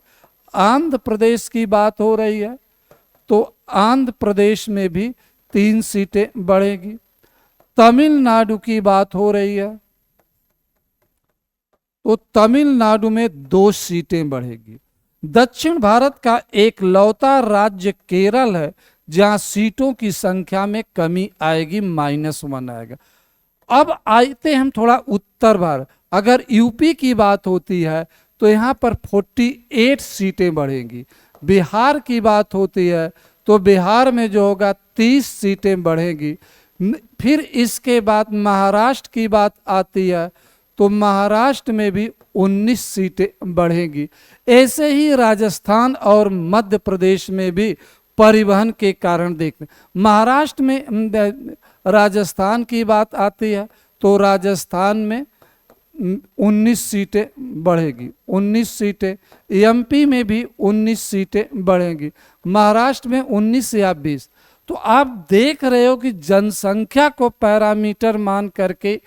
आंध्र प्रदेश की बात हो रही है तो आंध्र प्रदेश में भी 3 सीटें बढ़ेगी। तमिलनाडु की बात हो रही है तो तमिलनाडु में 2 सीटें बढ़ेगी। दक्षिण भारत का एक लौता राज्य केरल है जहां सीटों की संख्या में कमी आएगी, -1 आएगा। अब आते हम थोड़ा उत्तर भारत। अगर यूपी की बात होती है तो यहाँ पर 48 सीटें बढ़ेंगी। बिहार की बात होती है तो बिहार में जो होगा 30 सीटें बढ़ेंगी। फिर इसके बाद महाराष्ट्र की बात आती है तो महाराष्ट्र में भी 19 सीटें बढ़ेंगी। ऐसे ही राजस्थान और मध्य प्रदेश में भी परिवहन के कारण देखते, महाराष्ट्र में राजस्थान की बात आती है तो राजस्थान में 19 सीटें बढ़ेगी, 19 सीटें। एमपी में भी 19 सीटें बढ़ेंगी, महाराष्ट्र में 19 या 20। तो आप देख रहे हो कि जनसंख्या को पैरामीटर मान करके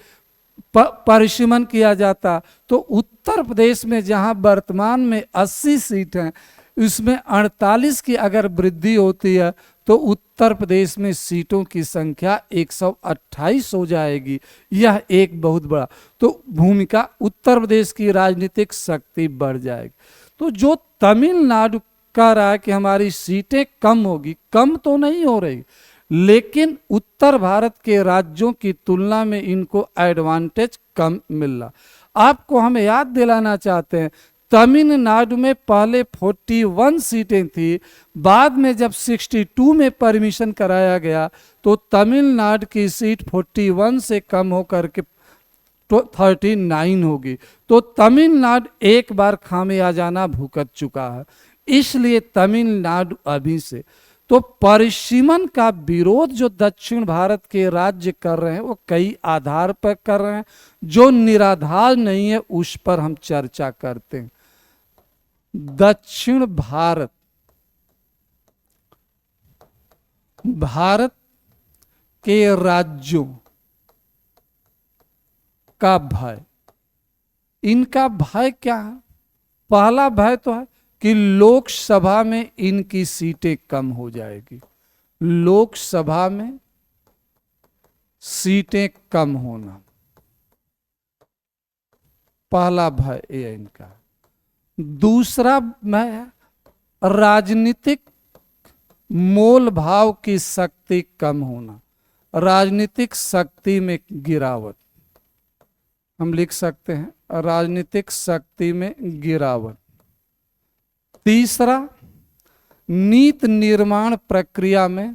परिसीमन किया जाता तो उत्तर प्रदेश में जहां वर्तमान में 80 सीट हैं उसमें 48 की अगर वृद्धि होती है तो उत्तर प्रदेश में सीटों की संख्या 128 हो जाएगी। यह एक बहुत बड़ा तो भूमिका, उत्तर प्रदेश की राजनीतिक शक्ति बढ़ जाएगी। तो जो तमिलनाडु कह रहा है कि हमारी सीटें कम होगी, कम तो नहीं हो रही, लेकिन उत्तर भारत के राज्यों की तुलना में इनको एडवांटेज कम मिल रहा। आपको हम याद दिलाना चाहते हैं, तमिलनाडु में पहले 41 सीटें थी, बाद में जब 62 में परमिशन कराया गया तो तमिलनाडु की सीट 41 से कम होकर के 39 होगी। तो तमिलनाडु एक बार खामियाजाना भुगत चुका है, इसलिए तमिलनाडु अभी से तो परिसीमन का विरोध जो दक्षिण भारत के राज्य कर रहे हैं वो कई आधार पर कर रहे हैं, जो निराधार नहीं है उस पर हम चर्चा करते हैं। दक्षिण भारत, भारत के राज्यों का भय, इनका भय क्या है? पहला भय तो है कि लोकसभा में इनकी सीटें कम हो जाएगी, लोकसभा में सीटें कम होना पहला भय ये इनका। दूसरा भय है राजनीतिक मोल भाव की शक्ति कम होना, राजनीतिक शक्ति में गिरावट, हम लिख सकते हैं राजनीतिक शक्ति में गिरावट। तीसरा नीति निर्माण प्रक्रिया में,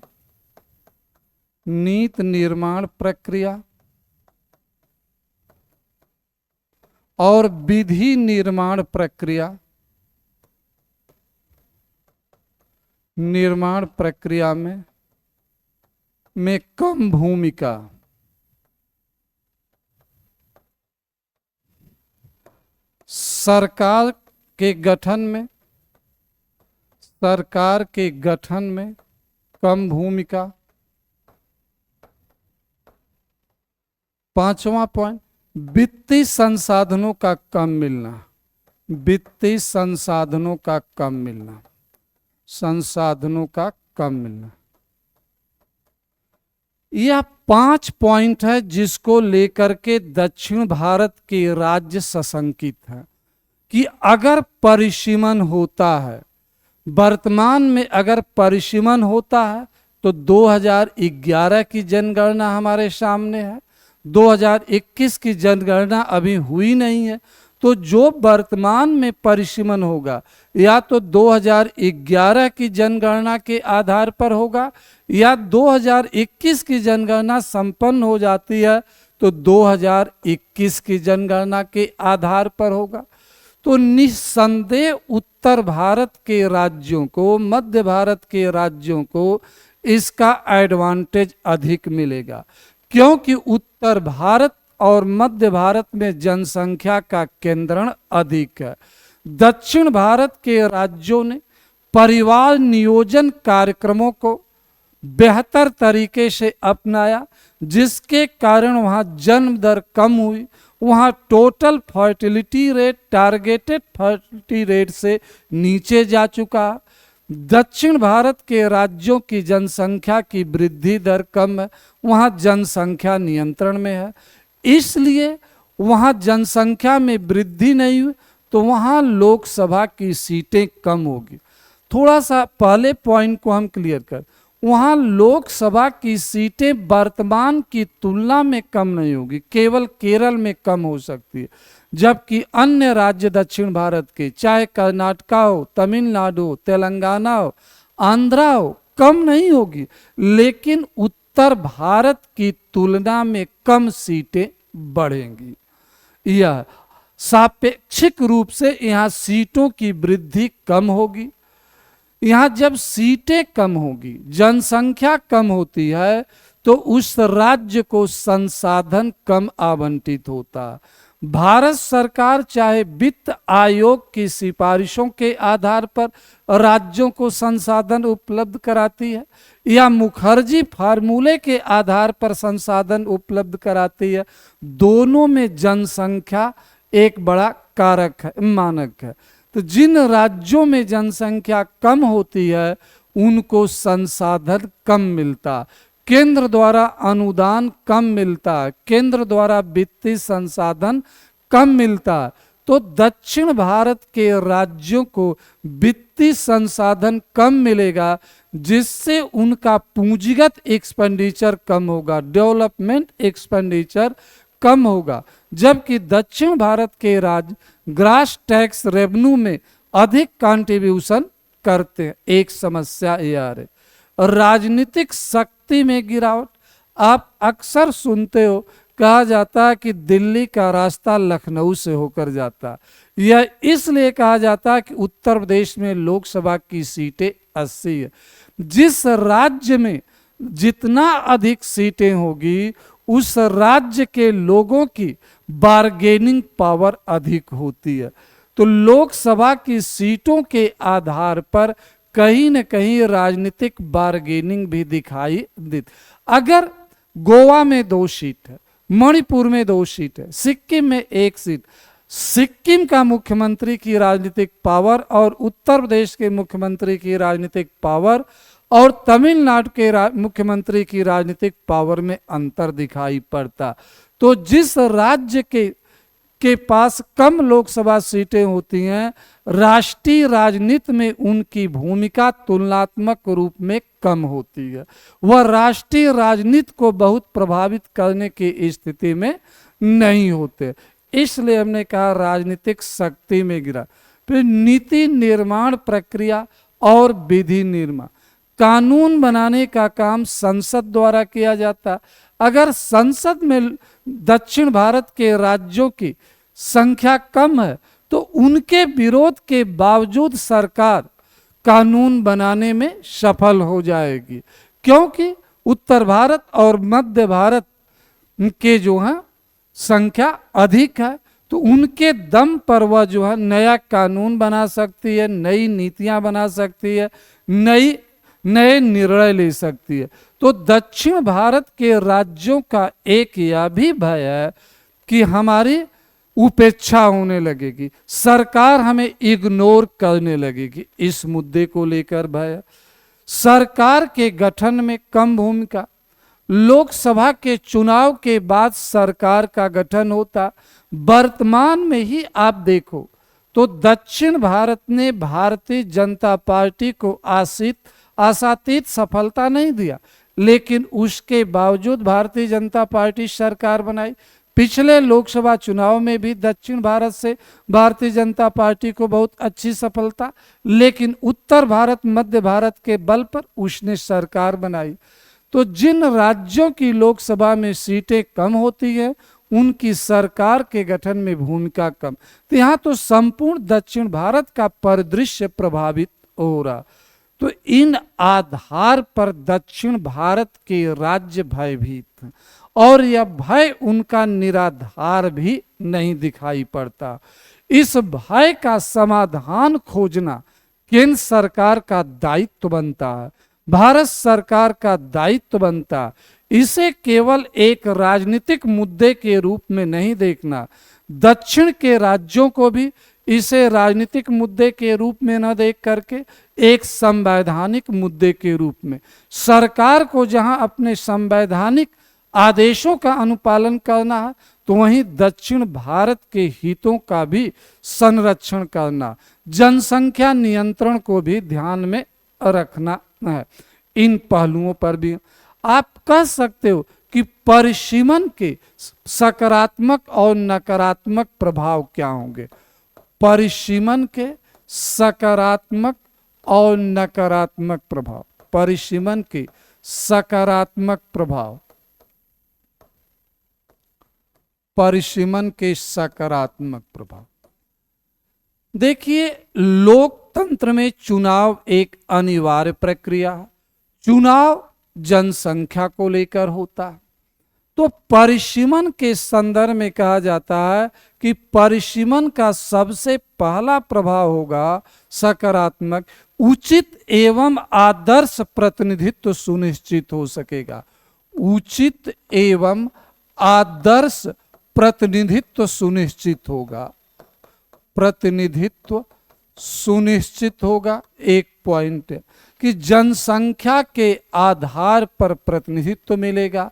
नीति निर्माण प्रक्रिया और विधि निर्माण प्रक्रिया, निर्माण प्रक्रिया में कम भूमिका। सरकार के गठन में, सरकार के गठन में कम भूमिका। पांचवा पॉइंट वित्तीय संसाधनों का कम मिलना, वित्तीय संसाधनों का कम मिलना, संसाधनों का कम मिलना। यह 5 पॉइंट है जिसको लेकर के दक्षिण भारत के राज्य सशंकित हैं कि अगर परिसीमन होता है वर्तमान में अगर परिसीमन होता है तो 2011 की जनगणना हमारे सामने है, 2021 की जनगणना अभी हुई नहीं है। तो जो वर्तमान में परिसीमन होगा या तो 2011 की जनगणना के आधार पर होगा या 2021 की जनगणना संपन्न हो जाती है तो 2021 की जनगणना के आधार पर होगा। तो निस्संदेह उत्तर भारत के राज्यों को, मध्य भारत के राज्यों को इसका एडवांटेज अधिक मिलेगा, क्योंकि उत्तर भारत और मध्य भारत में जनसंख्या का केंद्रण अधिक है। दक्षिण भारत के राज्यों ने परिवार नियोजन कार्यक्रमों को बेहतर तरीके से अपनाया, जिसके कारण वहाँ जन्म दर कम हुई, वहाँ total fertility rate targeted fertility rate से नीचे जा चुका। दक्षिण भारत के राज्यों की जनसंख्या की वृद्धि दर कम है, वहाँ जनसंख्या नियंत्रण में है, इसलिए वहाँ जनसंख्या में वृद्धि नहीं हुई तो वहाँ लोकसभा की सीटें कम होगी। थोड़ा सा पहले पॉइंट को हम क्लियर कर, वहाँ लोकसभा की सीटें वर्तमान की तुलना में कम नहीं होगी, केवल केरल में कम हो सकती है, जबकि अन्य राज्य दक्षिण भारत के, चाहे कर्नाटका हो, तमिलनाडु हो, तेलंगाना हो, आंध्रा हो, कम नहीं होगी, लेकिन उत्तर भारत की तुलना में कम सीटें बढ़ेंगी। यह सापेक्षिक रूप से यहाँ सीटों की वृद्धि कम होगी। यहाँ जब सीटें कम होगी, जनसंख्या कम होती है तो उस राज्य को संसाधन कम आवंटित होता। भारत सरकार चाहे वित्त आयोग की सिफारिशों के आधार पर राज्यों को संसाधन उपलब्ध कराती है या मुखर्जी फार्मूले के आधार पर संसाधन उपलब्ध कराती है, दोनों में जनसंख्या एक बड़ा कारक है, मानक है। तो जिन राज्यों में जनसंख्या कम होती है उनको संसाधन कम मिलता, केंद्र द्वारा अनुदान कम मिलता, केंद्र द्वारा वित्तीय संसाधन कम मिलता, तो दक्षिण भारत के राज्यों को वित्तीय संसाधन कम मिलेगा, जिससे उनका पूंजीगत एक्सपेंडिचर कम होगा, डेवलपमेंट एक्सपेंडिचर कम होगा। जबकि दक्षिण भारत के राज्य ग्रास टैक्स रेवेन्यू में अधिक कंट्रीब्यूशन करते हैं। एक समस्या यह है राजनीतिक शक्ति में गिरावट। आप अक्सर सुनते हो, कहा जाता है कि दिल्ली का रास्ता लखनऊ से होकर जाता। यह इसलिए कहा जाता है कि उत्तर प्रदेश में लोकसभा की सीटें 80 है। जिस राज्य में जितना अधिक सीटें होगी उस राज्य के लोगों की बार्गेनिंग पावर अधिक होती है। तो लोकसभा की सीटों के आधार पर कहीं न कहीं राजनीतिक बार्गेनिंग भी दिखाई देती। अगर गोवा में 2 सीट है, मणिपुर में 2 सीट है, सिक्किम में 1 सीट, सिक्किम का मुख्यमंत्री की राजनीतिक पावर और उत्तर प्रदेश के मुख्यमंत्री की राजनीतिक पावर और तमिलनाडु के मुख्यमंत्री की राजनीतिक पावर में अंतर दिखाई पड़ता। तो जिस राज्य के पास कम लोकसभा सीटें होती हैं, राष्ट्रीय राजनीति में उनकी भूमिका तुलनात्मक रूप में कम होती है, वह राष्ट्रीय राजनीति को बहुत प्रभावित करने की स्थिति में नहीं होते। इसलिए हमने कहा राजनीतिक शक्ति में गिरा। फिर नीति निर्माण प्रक्रिया और विधि निर्माण, कानून बनाने का काम संसद द्वारा किया जाता। अगर संसद में दक्षिण भारत के राज्यों की संख्या कम है तो उनके विरोध के बावजूद सरकार कानून बनाने में सफल हो जाएगी, क्योंकि उत्तर भारत और मध्य भारत के जो है संख्या अधिक है, तो उनके दम पर वह जो है नया कानून बना सकती है, नई नीतियां बना सकती है, नए निर्णय ले सकती है। तो दक्षिण भारत के राज्यों का एक यह भी भय है कि हमारी उपेक्षा होने लगेगी, सरकार हमें इग्नोर करने लगेगी। इस मुद्दे को लेकर भय। सरकार के गठन में कम भूमिका, लोकसभा के चुनाव के बाद सरकार का गठन होता। वर्तमान में ही आप देखो तो दक्षिण भारत ने भारतीय जनता पार्टी को आशातीत सफलता नहीं दिया, लेकिन उसके बावजूद भारतीय जनता पार्टी सरकार बनाई। पिछले लोकसभा चुनाव में भी दक्षिण भारत से भारतीय जनता पार्टी को बहुत अच्छी सफलता, लेकिन उत्तर भारत मध्य भारत के बल पर उसने सरकार बनाई। तो जिन राज्यों की लोकसभा में सीटें कम होती हैं उनकी सरकार के गठन में भूमिका कम। तो यहाँ तो संपूर्ण दक्षिण भारत का परिदृश्य प्रभावित हो रहा। तो इन आधार पर दक्षिण भारत के राज्य भयभीत हैं और यह भय उनका निराधार भी नहीं दिखाई पड़ता। इस भय का समाधान खोजना केंद्र सरकार का दायित्व बनता है, भारत सरकार का दायित्व बनता। इसे केवल एक राजनीतिक मुद्दे के रूप में नहीं देखना, दक्षिण के राज्यों को भी इसे राजनीतिक मुद्दे के रूप में न देख करके एक संवैधानिक मुद्दे के रूप में, सरकार को जहां अपने संवैधानिक आदेशों का अनुपालन करना है तो वहीं दक्षिण भारत के हितों का भी संरक्षण करना, जनसंख्या नियंत्रण को भी ध्यान में रखना है। इन पहलुओं पर भी आप कह सकते हो कि परिसीमन के सकारात्मक और नकारात्मक प्रभाव क्या होंगे। परिसीमन के सकारात्मक और नकारात्मक प्रभाव, परिसीमन के सकारात्मक प्रभाव, परिसीमन के सकारात्मक प्रभाव। देखिए, लोकतंत्र में चुनाव एक अनिवार्य प्रक्रिया है। चुनाव जनसंख्या को लेकर होता है। तो परिसीमन के संदर्भ में कहा जाता है कि परिसीमन का सबसे पहला प्रभाव होगा सकारात्मक, उचित एवं आदर्श प्रतिनिधित्व सुनिश्चित हो सकेगा। उचित एवं आदर्श प्रतिनिधित्व सुनिश्चित होगा, प्रतिनिधित्व सुनिश्चित होगा। एक पॉइंट है कि जनसंख्या के आधार पर प्रतिनिधित्व मिलेगा।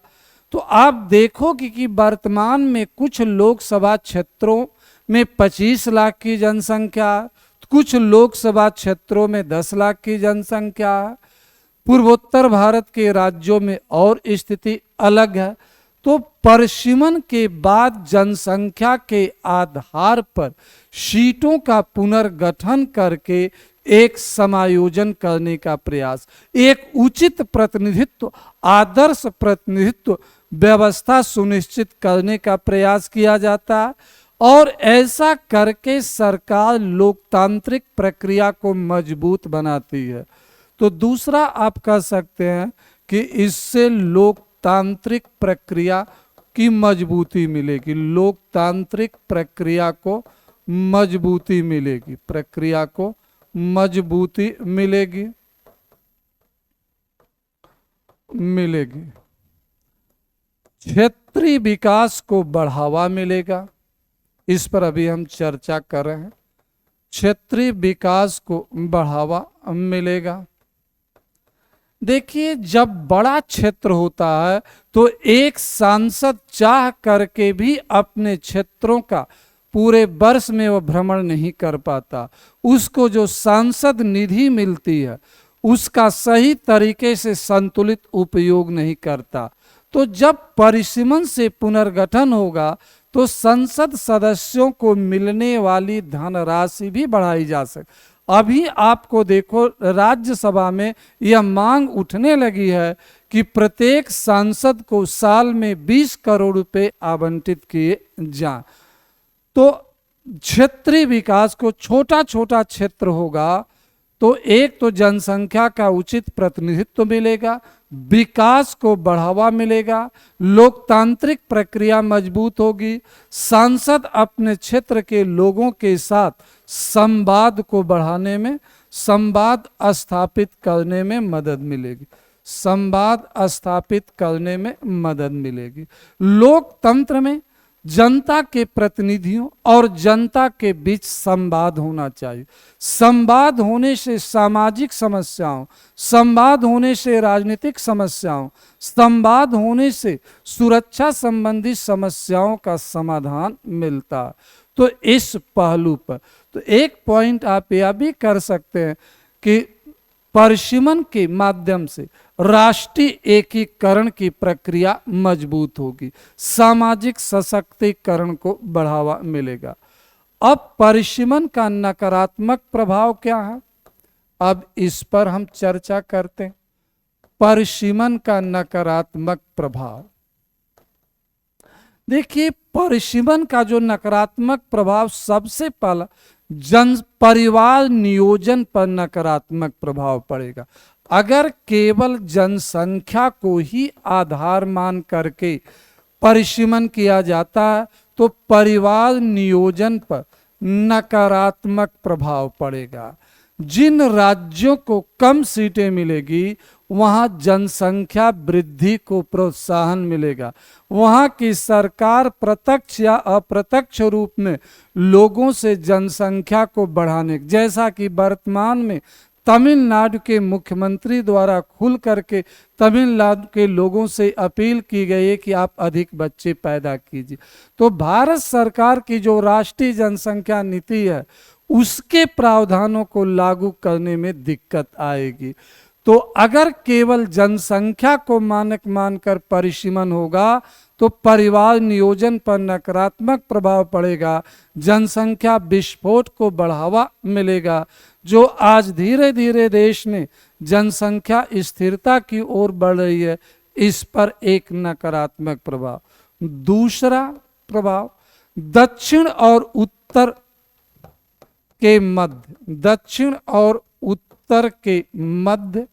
तो आप देखोगे कि वर्तमान में कुछ लोकसभा क्षेत्रों में 25 लाख की जनसंख्या, कुछ लोकसभा क्षेत्रों में 10 लाख की जनसंख्या है। पूर्वोत्तर भारत के राज्यों में और स्थिति अलग है। तो परिसीमन के बाद जनसंख्या के आधार पर सीटों का पुनर्गठन करके एक समायोजन करने का प्रयास, एक उचित प्रतिनिधित्व, आदर्श प्रतिनिधित्व व्यवस्था सुनिश्चित करने का प्रयास किया जाता है। और ऐसा करके सरकार लोकतांत्रिक प्रक्रिया को मजबूत बनाती है। तो दूसरा आप कह सकते हैं कि इससे लोकतांत्रिक प्रक्रिया की मजबूती मिलेगी, लोकतांत्रिक प्रक्रिया को मजबूती मिलेगी, प्रक्रिया को मजबूती मिलेगी। क्षेत्रीय विकास को बढ़ावा मिलेगा, इस पर अभी हम चर्चा कर रहे हैं। क्षेत्रीय विकास को बढ़ावा मिलेगा। देखिए, जब बड़ा क्षेत्र होता है तो एक सांसद चाह करके भी अपने क्षेत्रों का पूरे वर्ष में वह भ्रमण नहीं कर पाता। उसको जो सांसद निधि मिलती है उसका सही तरीके से संतुलित उपयोग नहीं करता। तो जब परिसीमन से पुनर्गठन होगा तो संसद सदस्यों को मिलने वाली धनराशि भी बढ़ाई जा सके। अभी आपको देखो, राज्यसभा में यह मांग उठने लगी है कि प्रत्येक सांसद को साल में 20 करोड़ रुपए आवंटित किए जाएं। तो क्षेत्रीय विकास को, छोटा छोटा क्षेत्र होगा तो एक तो जनसंख्या का उचित प्रतिनिधित्व मिलेगा, विकास को बढ़ावा मिलेगा, लोकतांत्रिक प्रक्रिया मजबूत होगी, सांसद अपने क्षेत्र के लोगों के साथ संवाद को बढ़ाने में, संवाद स्थापित करने में मदद मिलेगी, संवाद स्थापित करने में मदद मिलेगी। लोकतंत्र में जनता के प्रतिनिधियों और जनता के बीच संवाद होना चाहिए। संवाद होने से सामाजिक समस्याओं, संवाद होने से राजनीतिक समस्याओं, संवाद होने से सुरक्षा संबंधी समस्याओं का समाधान मिलता है। तो इस पहलू पर तो एक पॉइंट आप यह भी कर सकते हैं कि परिसीमन के माध्यम से राष्ट्रीय एकीकरण की प्रक्रिया मजबूत होगी, सामाजिक सशक्तिकरण को बढ़ावा मिलेगा। अब परिसीमन का नकारात्मक प्रभाव क्या है, अब इस पर हम चर्चा करते हैं। परिसीमन का नकारात्मक प्रभाव, देखिए परिसीमन का जो नकारात्मक प्रभाव, सबसे पहला जन परिवार नियोजन पर नकारात्मक प्रभाव पड़ेगा। अगर केवल जनसंख्या को ही आधार मान करके परिसीमन किया जाता है तो परिवार नियोजन पर नकारात्मक प्रभाव पड़ेगा। जिन राज्यों को कम सीटें मिलेगी वहां जनसंख्या वृद्धि को प्रोत्साहन मिलेगा, वहां की सरकार प्रत्यक्ष या अप्रत्यक्ष रूप में लोगों से जनसंख्या को बढ़ाने, जैसा कि वर्तमान में तमिलनाडु के मुख्यमंत्री द्वारा खुल करके तमिलनाडु के लोगों से अपील की गई है कि आप अधिक बच्चे पैदा कीजिए। तो भारत सरकार की जो राष्ट्रीय जनसंख्या नीति है उसके प्रावधानों को लागू करने में दिक्कत आएगी। तो अगर केवल जनसंख्या को मानक मानकर परिसीमन होगा तो परिवार नियोजन पर नकारात्मक प्रभाव पड़ेगा, जनसंख्या विस्फोट को बढ़ावा मिलेगा। जो आज धीरे धीरे देश में जनसंख्या स्थिरता की ओर बढ़ रही है, इस पर एक नकारात्मक प्रभाव। दूसरा प्रभाव, दक्षिण और उत्तर के मध्य, दक्षिण और उत्तर के मध्य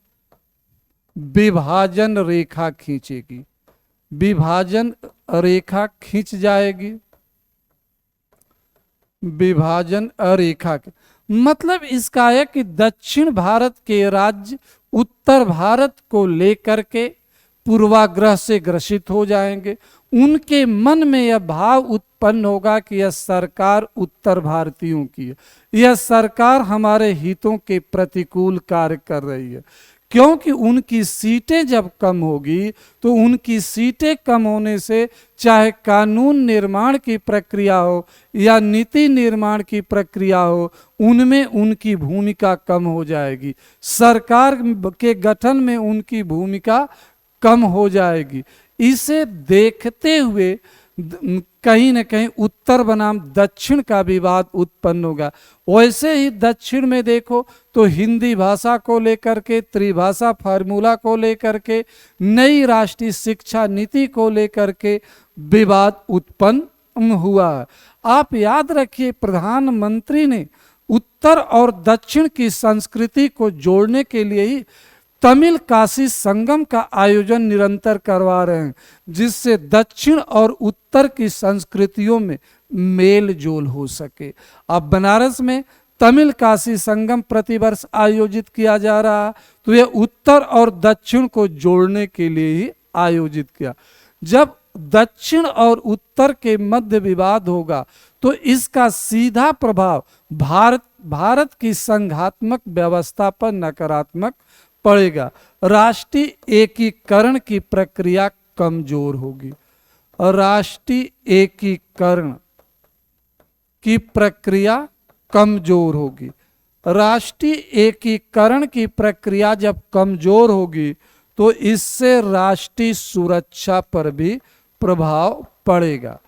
विभाजन रेखा खींचेगी, विभाजन रेखा खींच जाएगी। विभाजन रेखा के मतलब इसका है कि दक्षिण भारत के राज्य उत्तर भारत को लेकर के पूर्वाग्रह से ग्रसित हो जाएंगे। उनके मन में यह भाव उत्पन्न होगा कि यह सरकार उत्तर भारतीयों की है, यह सरकार हमारे हितों के प्रतिकूल कार्य कर रही है। क्योंकि उनकी सीटें जब कम होगी तो उनकी सीटें कम होने से चाहे कानून निर्माण की प्रक्रिया हो या नीति निर्माण की प्रक्रिया हो, उनमें उनकी भूमिका कम हो जाएगी, सरकार के गठन में उनकी भूमिका कम हो जाएगी। इसे देखते हुए कहीं न कहीं उत्तर बनाम दक्षिण का विवाद उत्पन्न होगा। वैसे ही दक्षिण में देखो तो हिंदी भाषा को लेकर के, त्रिभाषा फार्मूला को लेकर के, नई राष्ट्रीय शिक्षा नीति को लेकर के विवाद उत्पन्न हुआ है। आप याद रखिए प्रधानमंत्री ने उत्तर और दक्षिण की संस्कृति को जोड़ने के लिए ही तमिल काशी संगम का आयोजन निरंतर करवा रहे हैं, जिससे दक्षिण और उत्तर की संस्कृतियों में मेल जोल हो सके। अब बनारस में तमिल काशी संगम प्रतिवर्ष आयोजित किया जा रहा है, तो यह उत्तर और दक्षिण को जोड़ने के लिए ही आयोजित किया। जब दक्षिण और उत्तर के मध्य विवाद होगा तो इसका सीधा प्रभाव भारत की संघात्मक व्यवस्था पर नकारात्मक पड़ेगा। राष्ट्रीय एकीकरण की प्रक्रिया कमजोर होगी। राष्ट्रीय एकीकरण की प्रक्रिया कमजोर होगी। राष्ट्रीय एकीकरण की प्रक्रिया जब कमजोर होगी तो इससे राष्ट्रीय सुरक्षा पर भी प्रभाव पड़ेगा।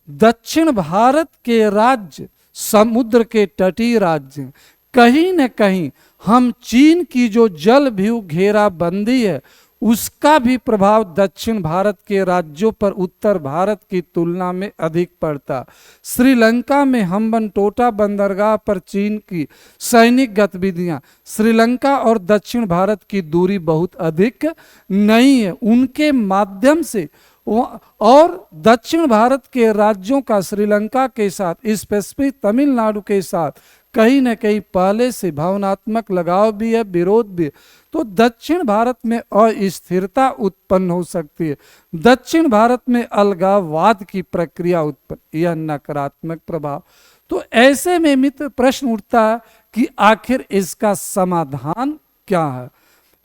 दक्षिण भारत के राज्य समुद्र के तटीय राज्य, कहीं न कहीं हम चीन की जो जलभू घेराबंदी है उसका भी प्रभाव दक्षिण भारत के राज्यों पर उत्तर भारत की तुलना में अधिक पड़ता। श्रीलंका में हम्बनटोटा बंदरगाह पर चीन की सैनिक गतिविधियां, श्रीलंका और दक्षिण भारत की दूरी बहुत अधिक नहीं है, उनके माध्यम से और दक्षिण भारत के राज्यों का श्रीलंका के साथ, स्पेसिफिक तमिलनाडु के साथ कहीं न कहीं पहले से भावनात्मक लगाव भी है, विरोध भी है। तो दक्षिण भारत में अस्थिरता उत्पन्न हो सकती है, दक्षिण भारत में अलगाववाद की प्रक्रिया उत्पन्न, यह नकारात्मक प्रभाव। तो ऐसे में मित्र प्रश्न उठता है कि आखिर इसका समाधान क्या है।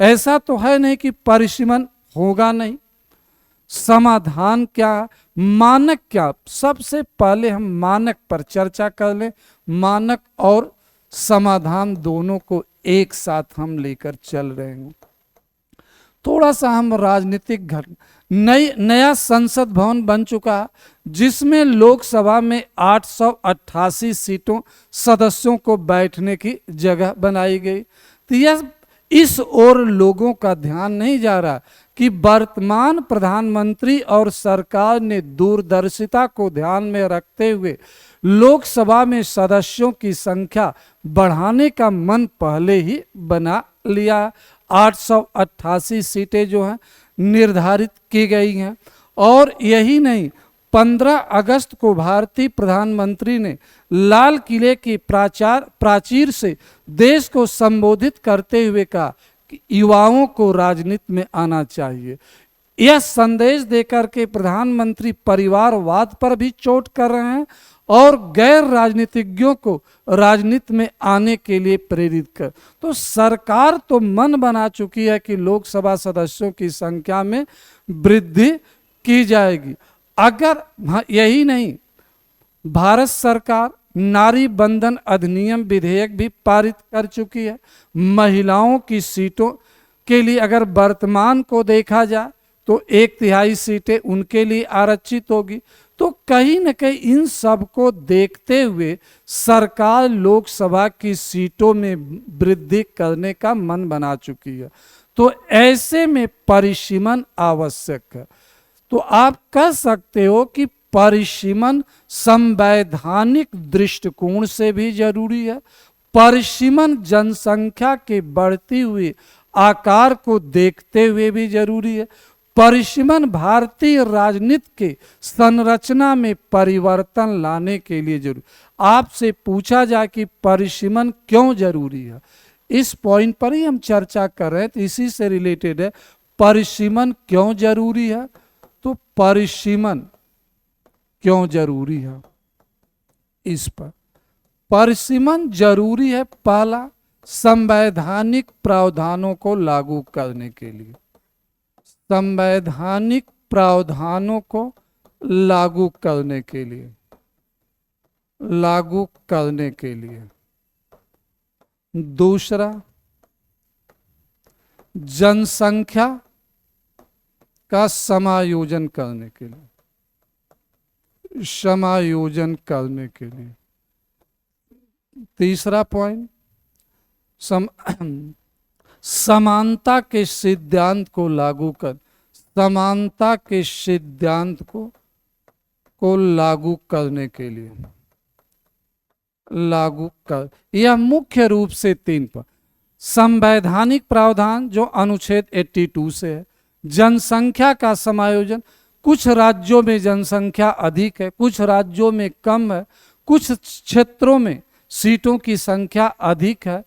ऐसा तो है नहीं कि परिसीमन होगा नहीं, समाधान क्या, मानक क्या। सबसे पहले हम मानक पर चर्चा कर लें, मानक और समाधान दोनों को एक साथ हम लेकर चल रहे हैं। थोड़ा सा हम राजनीतिक नया संसद भवन बन चुका है, जिसमें लोकसभा में 888 सीटों सदस्यों को बैठने की जगह बनाई गई। तो यह इस ओर लोगों का ध्यान नहीं जा रहा कि वर्तमान प्रधानमंत्री और सरकार ने दूरदर्शिता को ध्यान में रखते हुए लोकसभा में सदस्यों की संख्या बढ़ाने का मन पहले ही बना लिया। 888 सीटें जो हैं निर्धारित की गई हैं। और यही नहीं, 15 अगस्त को भारतीय प्रधानमंत्री ने लाल किले की प्राचीर से देश को संबोधित करते हुए कहा कि युवाओं को राजनीति में आना चाहिए। यह संदेश देकर के प्रधानमंत्री परिवारवाद पर भी चोट कर रहे हैं और गैर राजनीतिज्ञों को राजनीति में आने के लिए प्रेरित कर। तो सरकार तो मन बना चुकी है कि लोकसभा सदस्यों की संख्या में वृद्धि की जाएगी। अगर यही नहीं, भारत सरकार नारी बंधन अधिनियम विधेयक भी पारित कर चुकी है। महिलाओं की सीटों के लिए अगर वर्तमान को देखा जाए तो 1/3 सीटें उनके लिए आरक्षित होगी। तो कहीं न कहीं इन सब को देखते हुए सरकार लोकसभा की सीटों में वृद्धि करने का मन बना चुकी है। तो ऐसे में परिसीमन आवश्यक है। तो आप कह सकते हो कि परिसीमन संवैधानिक दृष्टिकोण से भी जरूरी है। परिसीमन जनसंख्या के बढ़ती हुई आकार को देखते हुए भी जरूरी है। परिसीमन भारतीय राजनीति के संरचना में परिवर्तन लाने के लिए जरूरी। आपसे पूछा जाए कि परिसीमन क्यों जरूरी है, इस पॉइंट पर ही हम चर्चा कर रहे हैं, तो इसी से रिलेटेड है परिसीमन क्यों जरूरी है। तो परिसीमन क्यों जरूरी है, इस पर परिसीमन जरूरी है। पहला, संवैधानिक प्रावधानों को लागू करने के लिए, संवैधानिक प्रावधानों को लागू करने के लिए, लागू करने के लिए। दूसरा, जनसंख्या का समायोजन करने के लिए, समायोजन करने के लिए। तीसरा पॉइंट, समानता के सिद्धांत को लागू कर, समानता के सिद्धांत को लागू करने के लिए, लागू कर। यह मुख्य रूप से 3 पर संवैधानिक प्रावधान जो अनुच्छेद 82 से है, जनसंख्या का समायोजन। कुछ राज्यों में जनसंख्या अधिक है, कुछ राज्यों में कम है, कुछ क्षेत्रों में सीटों की संख्या अधिक है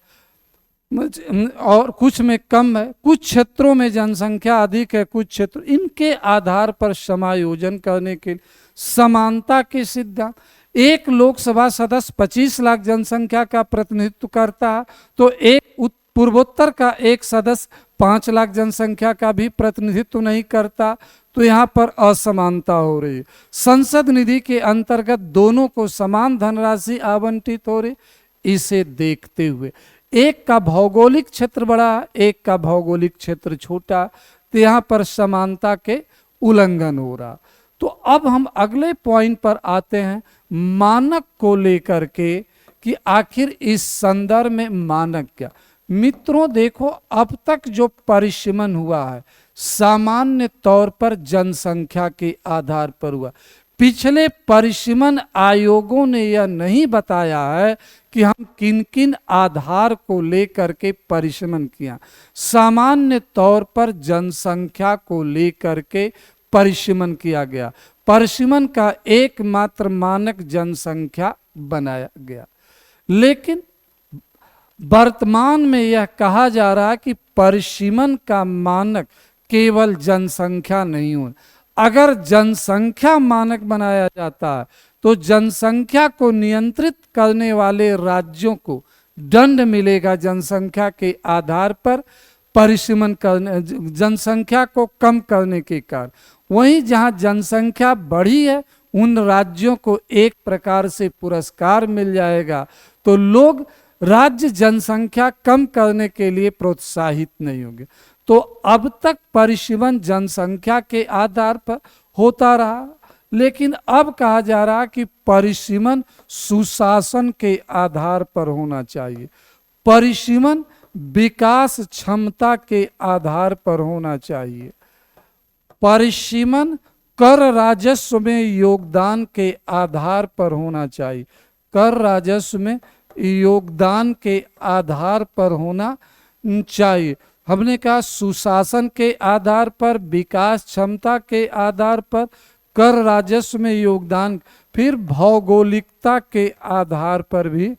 और कुछ में कम है, कुछ क्षेत्रों में जनसंख्या अधिक है, कुछ क्षेत्र, इनके आधार पर समायोजन करने के लिए समानता के सिद्धांत। एक लोकसभा सदस्य 25 लाख जनसंख्या का प्रतिनिधित्व करता है, तो एक पूर्वोत्तर का एक सदस्य 5 लाख जनसंख्या का भी प्रतिनिधित्व नहीं करता, तो यहाँ पर असमानता हो रही है। संसद निधि के अंतर्गत दोनों को समान धनराशि आवंटित हो रही। इसे देखते हुए एक का भौगोलिक क्षेत्र बड़ा, एक का भौगोलिक क्षेत्र छोटा, तो यहाँ पर समानता के उल्लंघन हो रहा। तो अब हम अगले पॉइंट पर आते हैं, मानक को लेकर के कि आखिर इस संदर्भ में मानक क्या। मित्रों देखो, अब तक जो परिसीमन हुआ है सामान्य तौर पर जनसंख्या के आधार पर हुआ। पिछले परिसीमन आयोगों ने यह नहीं बताया है कि हम किन किन आधार को लेकर के परिसीमन किया। सामान्य तौर पर जनसंख्या को लेकर के परिसीमन किया गया। परिसीमन का एकमात्र मानक जनसंख्या बनाया गया। लेकिन वर्तमान में यह कहा जा रहा है कि परिसीमन का मानक केवल जनसंख्या नहीं हो। अगर जनसंख्या मानक बनाया जाता है तो जनसंख्या को नियंत्रित करने वाले राज्यों को दंड मिलेगा जनसंख्या के आधार पर परिसीमन करने, जनसंख्या को कम करने के कारण। वहीं जहां जनसंख्या बढ़ी है उन राज्यों को एक प्रकार से पुरस्कार मिल जाएगा, तो लोग राज्य जनसंख्या कम करने के लिए प्रोत्साहित नहीं होंगे। तो अब तक परिसीमन जनसंख्या के आधार पर होता रहा, लेकिन अब कहा जा रहा है कि परिसीमन सुशासन के आधार पर होना चाहिए। परिसीमन विकास क्षमता के आधार पर होना चाहिए। परिसीमन कर राजस्व में योगदान के आधार पर होना चाहिए। कर राजस्व में योगदान के आधार पर होना चाहिए। हमने कहा सुशासन के आधार पर, विकास क्षमता के आधार पर, कर राजस्व में योगदान, फिर भौगोलिकता के आधार पर भी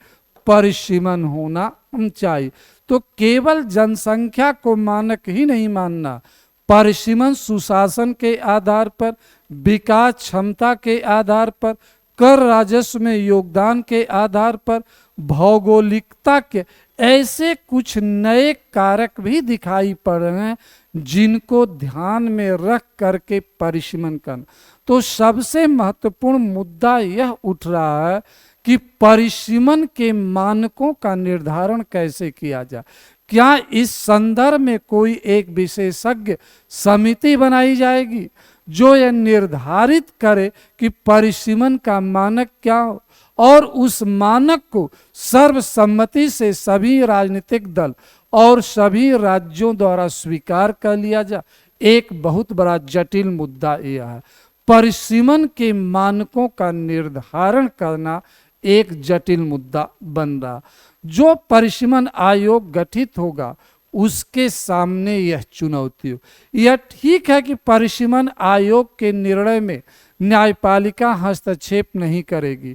परिसीमन होना चाहिए। तो केवल जनसंख्या को मानक ही नहीं मानना, परिसीमन सुशासन के आधार पर, विकास क्षमता के आधार पर, कर राजस्व में योगदान के आधार पर, भौगोलिकता के, ऐसे कुछ नए कारक भी दिखाई पड़ रहे हैं जिनको ध्यान में रख करके परिसीमन करना। तो सबसे महत्वपूर्ण मुद्दा यह उठ रहा है कि परिसीमन के मानकों का निर्धारण कैसे किया जाए। क्या इस संदर्भ में कोई एक विशेषज्ञ समिति बनाई जाएगी जो यह निर्धारित करे कि परिसीमन का मानक क्या हो, और उस मानक को सर्वसम्मति से सभी राजनीतिक दल और सभी राज्यों द्वारा स्वीकार कर लिया जाए। एक बहुत बड़ा जटिल मुद्दा यह है। परिसीमन के मानकों का निर्धारण करना एक जटिल मुद्दा बन रहा। जो परिसीमन आयोग गठित होगा उसके सामने यह चुनौती हो। यह ठीक है कि परिसीमन आयोग के निर्णय में न्यायपालिका हस्तक्षेप नहीं करेगी,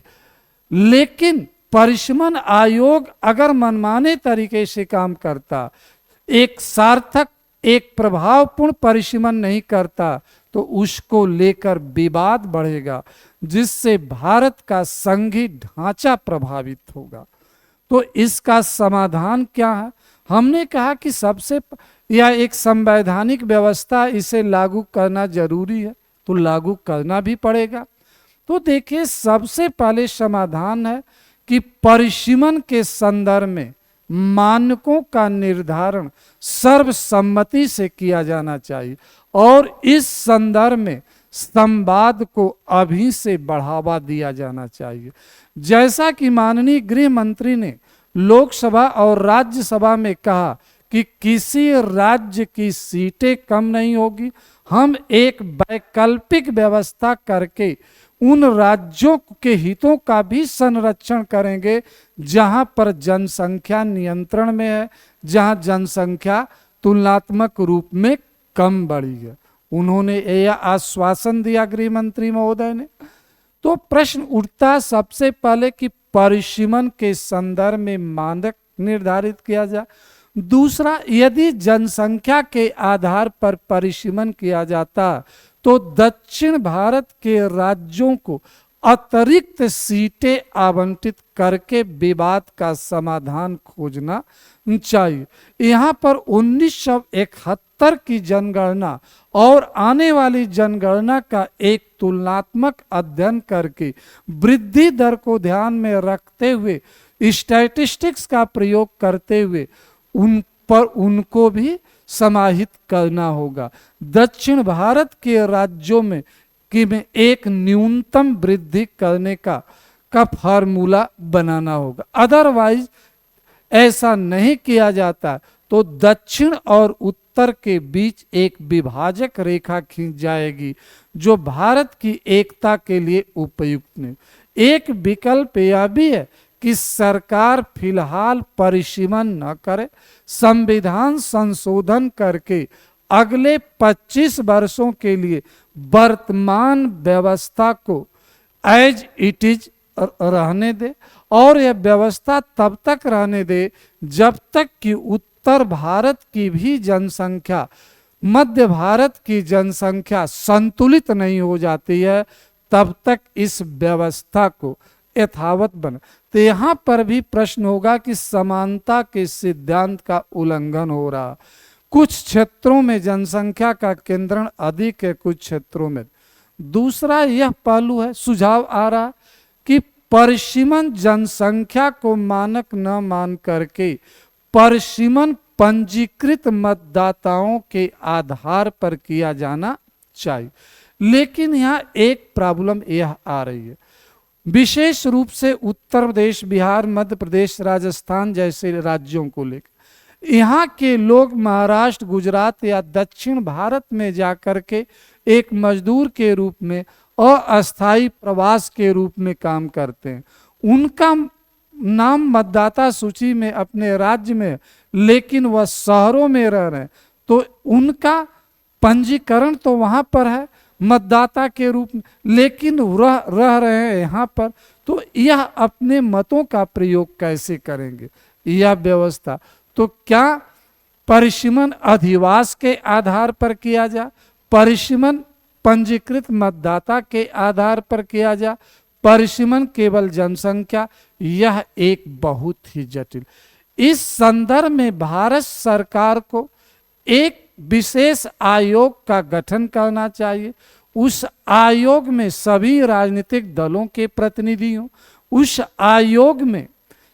लेकिन परिसीमन आयोग अगर मनमाने तरीके से काम करता, एक सार्थक, एक प्रभावपूर्ण परिसीमन नहीं करता, तो उसको लेकर विवाद बढ़ेगा, जिससे भारत का संघीय ढांचा प्रभावित होगा। तो इसका समाधान क्या है? हमने कहा कि सबसे यह एक संवैधानिक व्यवस्था, इसे लागू करना जरूरी है, तो लागू करना भी पड़ेगा। तो देखिए, सबसे पहले समाधान है कि परिसीमन के संदर्भ में मानकों का निर्धारण सर्वसम्मति से किया जाना चाहिए, और इस संदर्भ में संवाद को अभी से बढ़ावा दिया जाना चाहिए। जैसा कि माननीय गृह मंत्री ने लोकसभा और राज्यसभा में कहा कि किसी राज्य की सीटें कम नहीं होगी, हम एक वैकल्पिक व्यवस्था करके उन राज्यों के हितों का भी संरक्षण करेंगे जहां पर जनसंख्या नियंत्रण में है, जहां जनसंख्या तुलनात्मक रूप में कम बढ़ी है। उन्होंने यह आश्वासन दिया गृह मंत्री महोदय ने। तो प्रश्न उठता सबसे पहले कि परिसीमन के संदर्भ में मानक निर्धारित किया जाए। दूसरा, यदि जनसंख्या के आधार पर परिसीमन किया जाता तो दक्षिण भारत के राज्यों को अतिरिक्त सीटें आवंटित करके विवाद का समाधान खोजना चाहिए। यहाँ पर 1971 की जनगणना और आने वाली जनगणना का एक तुलनात्मक अध्ययन करके वृद्धि दर को ध्यान में रखते हुए, स्टैटिस्टिक्स का प्रयोग करते हुए उनको भी समाहित करना होगा। दक्षिण भारत के राज्यों में एक न्यूनतम वृद्धि करने का फार्मूला बनाना होगा। अदरवाइज ऐसा नहीं किया जाता तो दक्षिण और उत्तर के बीच एक विभाजक रेखा खींच जाएगी जो भारत की एकता के लिए उपयुक्त नहीं। एक विकल्प यह भी है कि सरकार फिलहाल परिसीमन न करे, संविधान संशोधन करके अगले 25 वर्षों के लिए वर्तमान व्यवस्था को एज इट इज रहने दे और यह व्यवस्था तब तक रहने दे जब तक कि उत्तर भारत की भी जनसंख्या मध्य भारत की जनसंख्या संतुलित नहीं हो जाती है, तब तक इस व्यवस्था को यथावत बने। तो यहाँ पर भी प्रश्न होगा कि समानता के सिद्धांत का उल्लंघन हो रहा। कुछ क्षेत्रों में जनसंख्या का केंद्रण अधिक है, कुछ क्षेत्रों में। दूसरा यह पहलू है, सुझाव आ रहा कि परिसीमन जनसंख्या को मानक न मान करके परिसीमन पंजीकृत मतदाताओं के आधार पर किया जाना चाहिए। लेकिन यहाँ एक प्रॉब्लम यह आ रही है, विशेष रूप से उत्तर प्रदेश, बिहार, मध्य प्रदेश, राजस्थान जैसे राज्यों को लेकर यहाँ के लोग महाराष्ट्र, गुजरात या दक्षिण भारत में जाकर के एक मजदूर के रूप में अस्थायी प्रवास के रूप में काम करते हैं। उनका नाम मतदाता सूची में अपने राज्य में, लेकिन वह शहरों में रह रहे हैं, तो उनका पंजीकरण तो वहाँ पर है मतदाता के रूप में, लेकिन रह रहे हैं यहाँ पर, तो यह अपने मतों का प्रयोग कैसे करेंगे? यह व्यवस्था तो क्या परिसीमन अधिवास के आधार पर किया जा, परिसीमन पंजीकृत मतदाता के आधार पर किया जा, परिसीमन केवल जनसंख्या? यह एक बहुत ही जटिल। इस संदर्भ में भारत सरकार को एक विशेष आयोग का गठन करना चाहिए। उस आयोग में सभी राजनीतिक दलों के प्रतिनिधि हों, उस आयोग में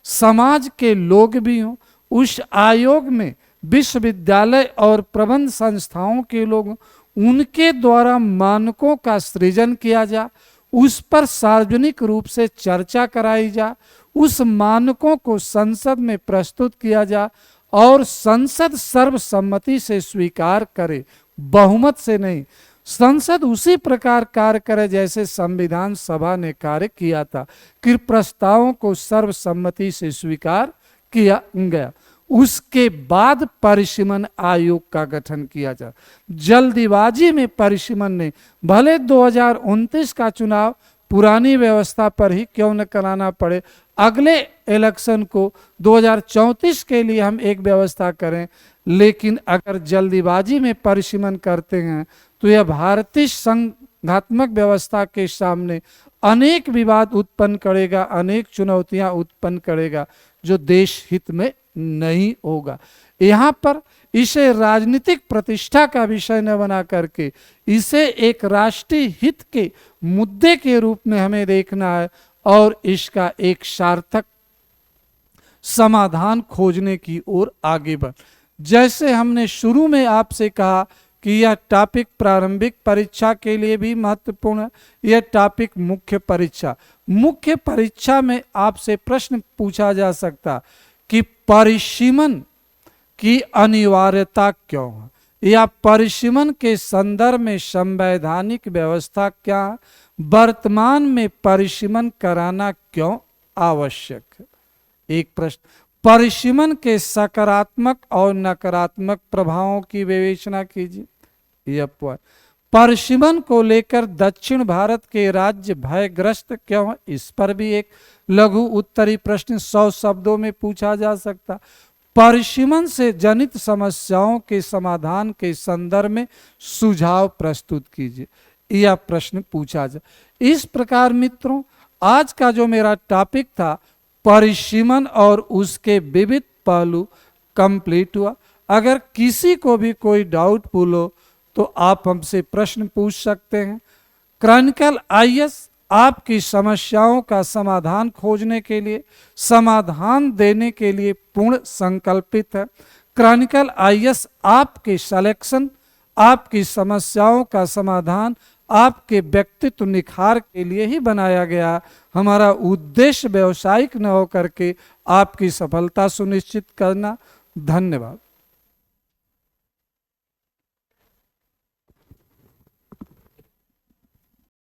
समाज के लोग भी हों, उस आयोग में विश्वविद्यालय और प्रबंध संस्थाओं के लोग, उनके द्वारा मानकों का सृजन किया जा, उस पर सार्वजनिक रूप से चर्चा कराई जा, उस मानकों को संसद में प्रस्तुत किया जा और संसद सर्वसम्मति से स्वीकार करे, बहुमत से नहीं। संसद उसी प्रकार कार्य करे जैसे संविधान सभा ने कार्य किया था कि प्रस्तावों को सर्वसम्मति से स्वीकार किया गया। उसके बाद परिसीमन आयोग का गठन किया जाए। जल्दीबाजी में परिसीमन ने, भले 2029 का चुनाव पुरानी व्यवस्था पर ही क्यों न कराना पड़े, अगले इलेक्शन को 2034 के लिए हम एक व्यवस्था करें, लेकिन अगर जल्दीबाजी में परिसीमन करते हैं तो यह भारतीय संघात्मक व्यवस्था के सामने अनेक विवाद उत्पन्न करेगा, अनेक चुनौतियां उत्पन्न करेगा, जो देश हित में नहीं होगा। यहाँ पर इसे राजनीतिक प्रतिष्ठा का विषय न बना करके इसे एक राष्ट्रीय हित के मुद्दे के रूप में हमें देखना है और इसका एक सार्थक समाधान खोजने की ओर आगे बढ़। जैसे हमने शुरू में आपसे कहा कि यह टॉपिक प्रारंभिक परीक्षा के लिए भी महत्वपूर्ण है, यह टॉपिक मुख्य परीक्षा में आपसे प्रश्न पूछा जा सकता कि परिसीमन की अनिवार्यता क्यों है, या परिसीमन के संदर्भ में संवैधानिक व्यवस्था क्या है, वर्तमान में परिसीमन कराना क्यों आवश्यक है। एक प्रश्न, परिसीमन के सकारात्मक और नकारात्मक प्रभावों की विवेचना कीजिए। यह परिसीमन को लेकर दक्षिण भारत के राज्य भयग्रस्त क्यों है, इस पर भी एक लघु उत्तरी प्रश्न 100 शब्दों में पूछा जा सकता। परिसीमन से जनित समस्याओं के समाधान के संदर्भ में सुझाव प्रस्तुत कीजिए, यह प्रश्न पूछा जाए। इस प्रकार मित्रों, आज का जो मेरा टॉपिक था परिसीमन और उसके विविध पहलू कंप्लीट हुआ। अगर किसी को भी कोई डाउटफुल हो तो आप हमसे प्रश्न पूछ सकते हैं। क्रॉनिकल आईएएस आपकी समस्याओं का समाधान खोजने के लिए, समाधान देने के लिए पूर्ण संकल्पित है। क्रॉनिकल आईएएस आपके सिलेक्शन, आपकी समस्याओं का समाधान, आपके व्यक्तित्व निखार के लिए ही बनाया गया। हमारा उद्देश्य व्यवसायिक न होकर के आपकी सफलता सुनिश्चित करना। धन्यवाद।